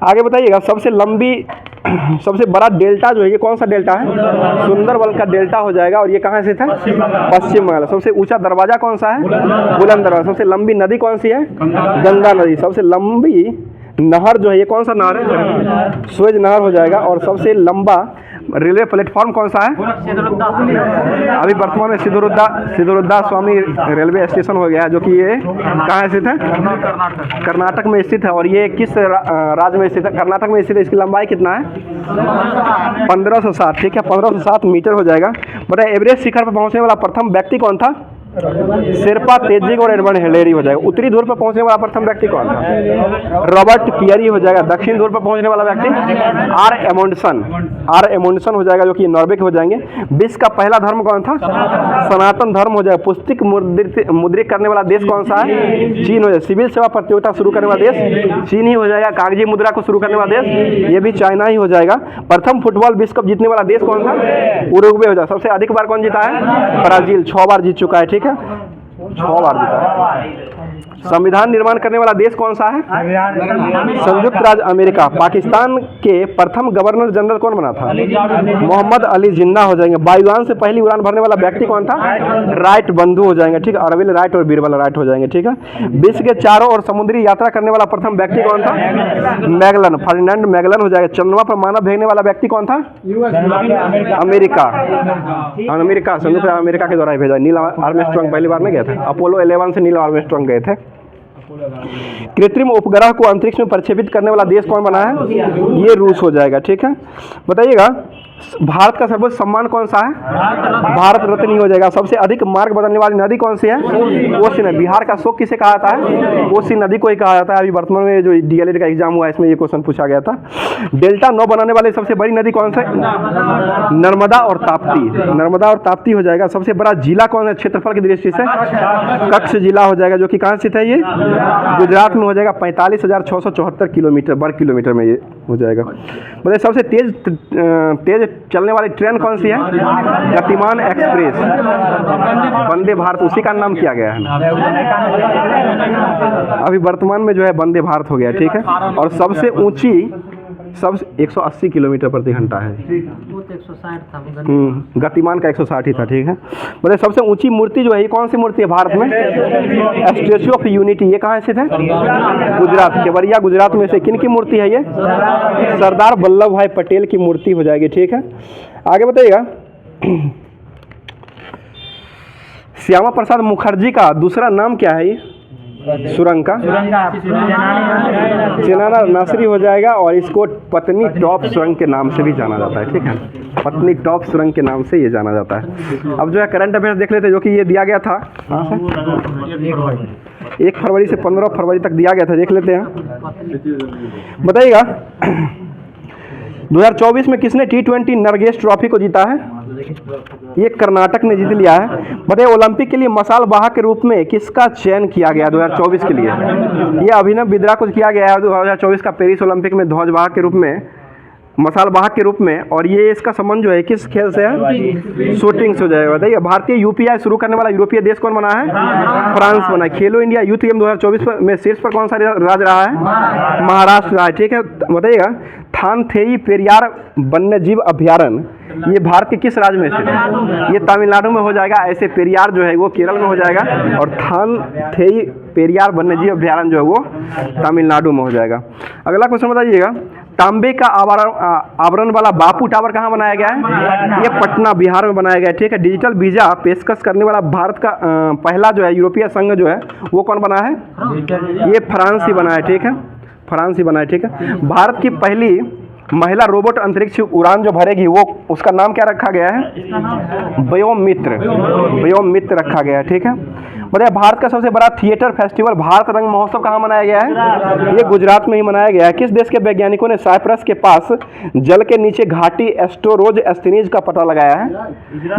आगे बताइएगा, सबसे बड़ा डेल्टा जो है ये कौन सा डेल्टा है? सुंदरबन का डेल्टा हो जाएगा, और ये कहाँ स्थित है? पश्चिम बंगाल। सबसे ऊंचा दरवाजा कौन सा है? बुलंद दरवाजा। सबसे लंबी नदी कौन सी है? गंगा नदी। सबसे लंबी नहर जो है ये कौन सा नहर है? सुएज नहर हो जाएगा। और सबसे लंबा रेलवे प्लेटफॉर्म कौन सा है? अभी वर्तमान में सिद्धरुद्धा स्वामी रेलवे स्टेशन हो गया, जो कि ये कहाँ स्थित है? कर्नाटक में स्थित है। और ये किस राज्य में स्थित है? कर्नाटक में स्थित है। इसकी लंबाई कितना है? 1560। ठीक है, 1507 मीटर हो जाएगा। बताइए, एवरेस्ट शिखर पर पहुंचने वाला प्रथम व्यक्ति कौन था? शेरपा तेजी और एडवर्ड हिलेरी हो जाएगा। उत्तरी ध्रुव पर पहुंचने वाला प्रथम व्यक्ति कौन था? रॉबर्ट पियरी हो जाएगा। दक्षिण ध्रुव पर पहुंचने वाला व्यक्ति आर एमोंडसन हो जाएगा, जो कि नॉर्वे के हो जाएंगे। विश्व का पहला धर्म कौन था? सनातन धर्म हो जाएगा। पुस्तक मुद्रित करने वाला देश कौन सा है? चीन हो जाएगा। सिविल सेवा प्रतियोगिता शुरू करने वाला देश चीन ही हो जाएगा। कागजी मुद्रा को शुरू करने वाला देश ये भी चाइना ही हो जाएगा। प्रथम फुटबॉल विश्व कप जीतने वाला देश कौन था? उरुग्वे हो जाएगा। सबसे अधिक बार कौन जीता है? ब्राजील 6 बार जीत चुका है। ठीक है, 6 बार जीता है। संविधान निर्माण करने वाला देश कौन सा है? संयुक्त राज्य अमेरिका। पाकिस्तान के प्रथम गवर्नर जनरल कौन बना था? मोहम्मद अली जिन्ना हो जाएंगे। वायुयान से पहली उड़ान भरने वाला व्यक्ति कौन था? राइट बंधु हो जाएंगे। ठीक है, अरविंद राइट और बीरबल राइट हो जाएंगे। ठीक है, विश्व के चारों ओर समुद्री यात्रा करने वाला प्रथम व्यक्ति कौन था? मैगलन, फर्डिनेंड मैगलन हो जाएगा। चंद्रमा पर मानव भेजने वाला व्यक्ति कौन था? अमेरिका, संयुक्त अमेरिका के द्वारा भेजा। नील आर्मस्ट्रांग पहली बार नहीं गए थे। अपोलो 11 से नील आर्मस्ट्रांग गए थे। कृत्रिम उपग्रह को अंतरिक्ष में प्रक्षेपित करने वाला देश कौन बना है? ये रूस हो जाएगा। ठीक है, बताइएगा, भारत का सर्वोच्च सम्मान कौन सा है? भारत रत्न ही हो जाएगा। सबसे अधिक मार्ग बदलने वाली नदी कौन सी है? कोसी नदी। बिहार का शोक किसे कहा जाता है? कोसी नदी को ही कहा जाता है। अभी वर्तमान में जो डीएलएड का एग्जाम हुआ है इसमें ये क्वेश्चन पूछा गया था। डेल्टा 9 बनाने वाली सबसे बड़ी नदी कौन सा है? नर्मदा और ताप्ती हो जाएगा। सबसे बड़ा जिला कौन है क्षेत्रफल की दृष्टि से? कच्छ जिला हो जाएगा, जो कि कहाँ स्थित है? ये गुजरात में हो जाएगा। 45,674 किलोमीटर वर्ग किलोमीटर में ये हो जाएगा। मतलब सबसे तेज चलने वाली ट्रेन कौन सी है? गतिमान एक्सप्रेस, वंदे भारत, उसी का नाम किया गया है। अभी वर्तमान में जो है वंदे भारत हो गया, ठीक है। और सबसे ऊंची 180 किलोमीटर प्रति घंटा है। वो तो 160 था। गतिमान का 160 ही था, ठीक है। मतलब सबसे ऊंची मूर्ति जो है ये कौन सी मूर्ति है भारत में? Statue of unity. ये कहाँ स्थित है? गुजरात, केवड़िया गुजरात में से किन की मूर्ति है ये? सरदार वल्लभ भाई पटेल की मूर्ति हो जाएगी, ठीक है। आगे बताइएगा, श्यामा प्रसाद मुखर्जी का दूसरा नाम क्या है? ये सुरंग का चेनाना नासरी हो जाएगा, और इसको पत्नी टॉप सुरंग के नाम से भी जाना जाता है, ठीक है। पत्नी टॉप सुरंग के नाम से ये जाना जाता है। अब जो है करंट अफेयर्स देख लेते हैं, जो कि ये दिया गया था 1 फरवरी से 15 फरवरी तक दिया गया था, देख लेते हैं। बताइएगा 2024 में किसने T20 नरगेश ट्रॉफी को जीता है? ये कर्नाटक ने जीत लिया है। बताइए ओलंपिक के लिए मसाल वाहक के रूप में किसका चयन किया गया 2024 के लिए? ये अभिनव बिंद्रा को किया गया है 2024 का पेरिस ओलंपिक में ध्वजवाहक के रूप में, मसाल वाहक के रूप में। और ये इसका संबंध जो है किस खेल से है? शूटिंग से हो जाएगा। बताइए भारतीय यूपीआई शुरू करने वाला यूरोपीय देश कौन बना है? फ्रांस बना है। खेलो इंडिया यूथ गेम 2024 में शीर्ष पर कौन सा राज्य रहा है? महाराष्ट्र रहा है, ठीक है। बताइएगा थानथेई पेरियार वन्यजीव अभ्यारण्य ये भारत के किस राज्य में स्थित है? ये तमिलनाडु में हो जाएगा। ऐसे पेरियार जो है वो केरल में हो जाएगा, और थानथेई पेरियार वन्यजीव अभ्यारण्य जो है वो तमिलनाडु में हो जाएगा। अगला क्वेश्चन बताइएगा, तांबे का आवरण वाला बापू टावर कहाँ बनाया गया है? ये पटना बिहार में बनाया गया है, ठीक है। डिजिटल वीजा पेशकश करने वाला भारत का पहला जो है यूरोपीय संघ जो है वो कौन बना है? ये फ्रांस ही बना है, ठीक है। फ्रांस ही बना है, ठीक है। भारत की पहली महिला रोबोट अंतरिक्ष उड़ान जो भरेगी वो उसका नाम क्या रखा गया है? व्योममित्र रखा गया है, ठीक है। बताइए भारत का सबसे बड़ा थिएटर फेस्टिवल भारत रंग महोत्सव कहाँ मनाया गया है? ये गुजरात में ही मनाया गया है। किस देश के वैज्ञानिकों ने साइप्रस के पास जल के नीचे घाटी एस्टोरोज एस्थनीज का पता लगाया है?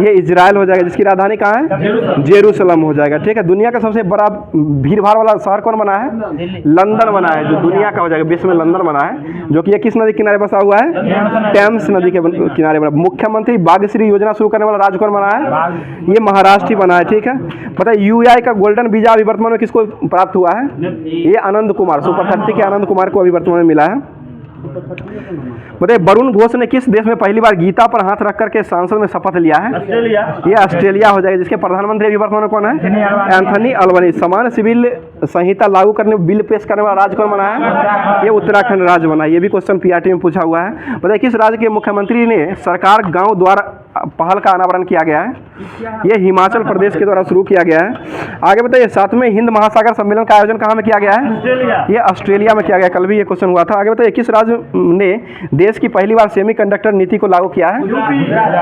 ये इजराइल हो जाएगा, जिसकी राजधानी कहाँ है? जेरूसलम हो जाएगा, ठीक है। दुनिया का सबसे बड़ा भीड़ भाड़ वाला शहर कौन बना है? लंदन बना है, जो दुनिया का हो जाएगा, विश्व में लंदन बना है, जो कि ये किस नदी के किनारे बसा हुआ है? टेम्स नदी के किनारे बना। मुख्यमंत्री बागश्री योजना शुरू करने वाला राज्य कौन बना है? ये महाराष्ट्र ही बना है, ठीक है। बताइए यूआई का गोल्डन वीजा अभी वर्तमान में किसको प्राप्त हुआ है? ये आनंद कुमार, सुपर 30 के आनंद कुमार को अभी वर्तमान में मिला है। बताइए वरुण घोष ने किस देश में पहली बार गीता पर हाथ रख करके संसद में शपथ लिया है? ये ऑस्ट्रेलिया हो जाएगा, जिसके प्रधानमंत्री अभी वर्तमान में कौन है? Anthony Albanese. समान सिविल संहिता लागू करने बिल पेश करने वाला राज्य कौन बना है? ये उत्तराखंड राज्य बना है। ये भी क्वेश्चन पीआरटी में पूछा हुआ है। बताइए किस राज्य के मुख्यमंत्री ने सरकार गांव द्वारा पहल का अनावरण किया गया है? ये हिमाचल प्रदेश के द्वारा शुरू किया गया है। आगे बताइए 7वें हिंद महासागर सम्मेलन का आयोजन कहाँ में किया गया है? ये ऑस्ट्रेलिया में किया गया, कल भी ये क्वेश्चन हुआ था। आगे बताइए किस राज्य ने देश की पहली बार सेमीकंडक्टर नीति को लागू किया है?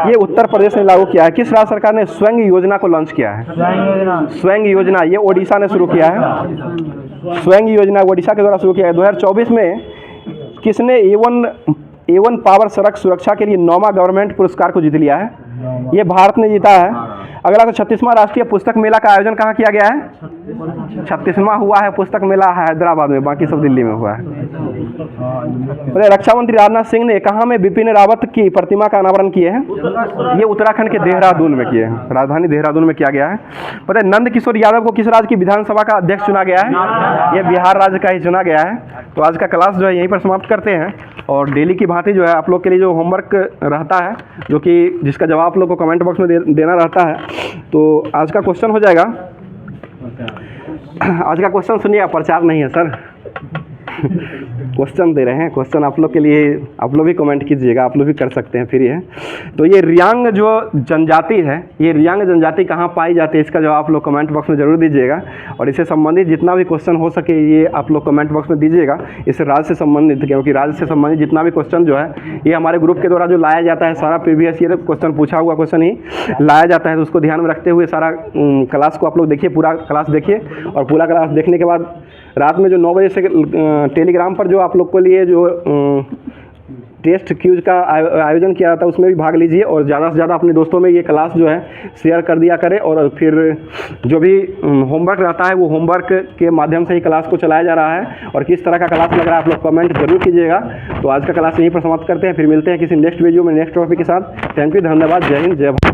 ये उत्तर प्रदेश ने लागू किया है। किस राज्य सरकार ने स्वयं योजना को लॉन्च किया है? स्वयं योजना ये ओडिशा ने शुरू किया है। स्वयं योजना ओडिशा के द्वारा शुरू किया है। 2024 में किसने A1 पावर सड़क सुरक्षा के लिए 9वां गवर्नमेंट पुरस्कार को जीत लिया है? ये भारत ने जीता है। अगला तो 36वां राष्ट्रीय पुस्तक मेला का आयोजन कहाँ किया गया है? 36वां हुआ है पुस्तक मेला हैदराबाद में, बाकी सब दिल्ली में हुआ है। रक्षा मंत्री राजनाथ सिंह ने कहाँ में बिपिन रावत की प्रतिमा का अनावरण किए हैं? ये उत्तराखंड के देहरादून में किए हैं, राजधानी देहरादून में किया गया है। पता है नंद किशोर यादव को किस राज्य की विधानसभा का अध्यक्ष चुना गया है? ये बिहार राज्य का ही चुना गया है। तो आज का क्लास जो है यहीं पर समाप्त करते हैं, और डेली की भांति जो है आप लोग के लिए जो होमवर्क रहता है, जो कि जिसका जवाब आप लोग को कमेंट बॉक्स में देना रहता है। तो आज का क्वेश्चन हो जाएगा, आज का क्वेश्चन सुनिए, प्रचार नहीं है सर, क्वेश्चन दे रहे हैं। क्वेश्चन आप लोग के लिए, आप लोग भी कमेंट कीजिएगा, आप लोग भी कर सकते हैं, फ्री है। तो ये रियांग जो जनजाति है, ये रियांग जनजाति कहाँ पाई जाती है, इसका जवाब आप लोग कमेंट बॉक्स में जरूर दीजिएगा। और इससे संबंधित जितना भी क्वेश्चन हो सके ये आप लोग कमेंट बॉक्स में दीजिएगा। इस राज्य से संबंधित, क्योंकि राज्य से संबंधित जितना भी क्वेश्चन जो है ये हमारे ग्रुप के द्वारा जो लाया जाता है, सारा प्रीवियस ईयर क्वेश्चन पूछा हुआ क्वेश्चन ही लाया जाता है। तो उसको ध्यान में रखते हुए सारा क्लास को आप लोग देखिए, पूरा क्लास देखिए, और पूरा क्लास देखने के बाद रात में जो 9 बजे से टेलीग्राम पर जो आप लोग के लिए जो टेस्ट क्यूज का आयोजन किया जाता है, उसमें भी भाग लीजिए और ज़्यादा से ज़्यादा अपने दोस्तों में ये क्लास जो है शेयर कर दिया करें। और फिर जो भी होमवर्क रहता है वो होमवर्क के माध्यम से ही क्लास को चलाया जा रहा है। और किस तरह का क्लास लग रहा है आप लोग कमेंट जरूर कीजिएगा। तो आज का क्लास यहीं पर समाप्त करते हैं, फिर मिलते हैं किसी नेक्स्ट वीडियो में नेक्स्ट टॉपिक के साथ। थैंक यू, धन्यवाद, जय हिंद, जय भारत।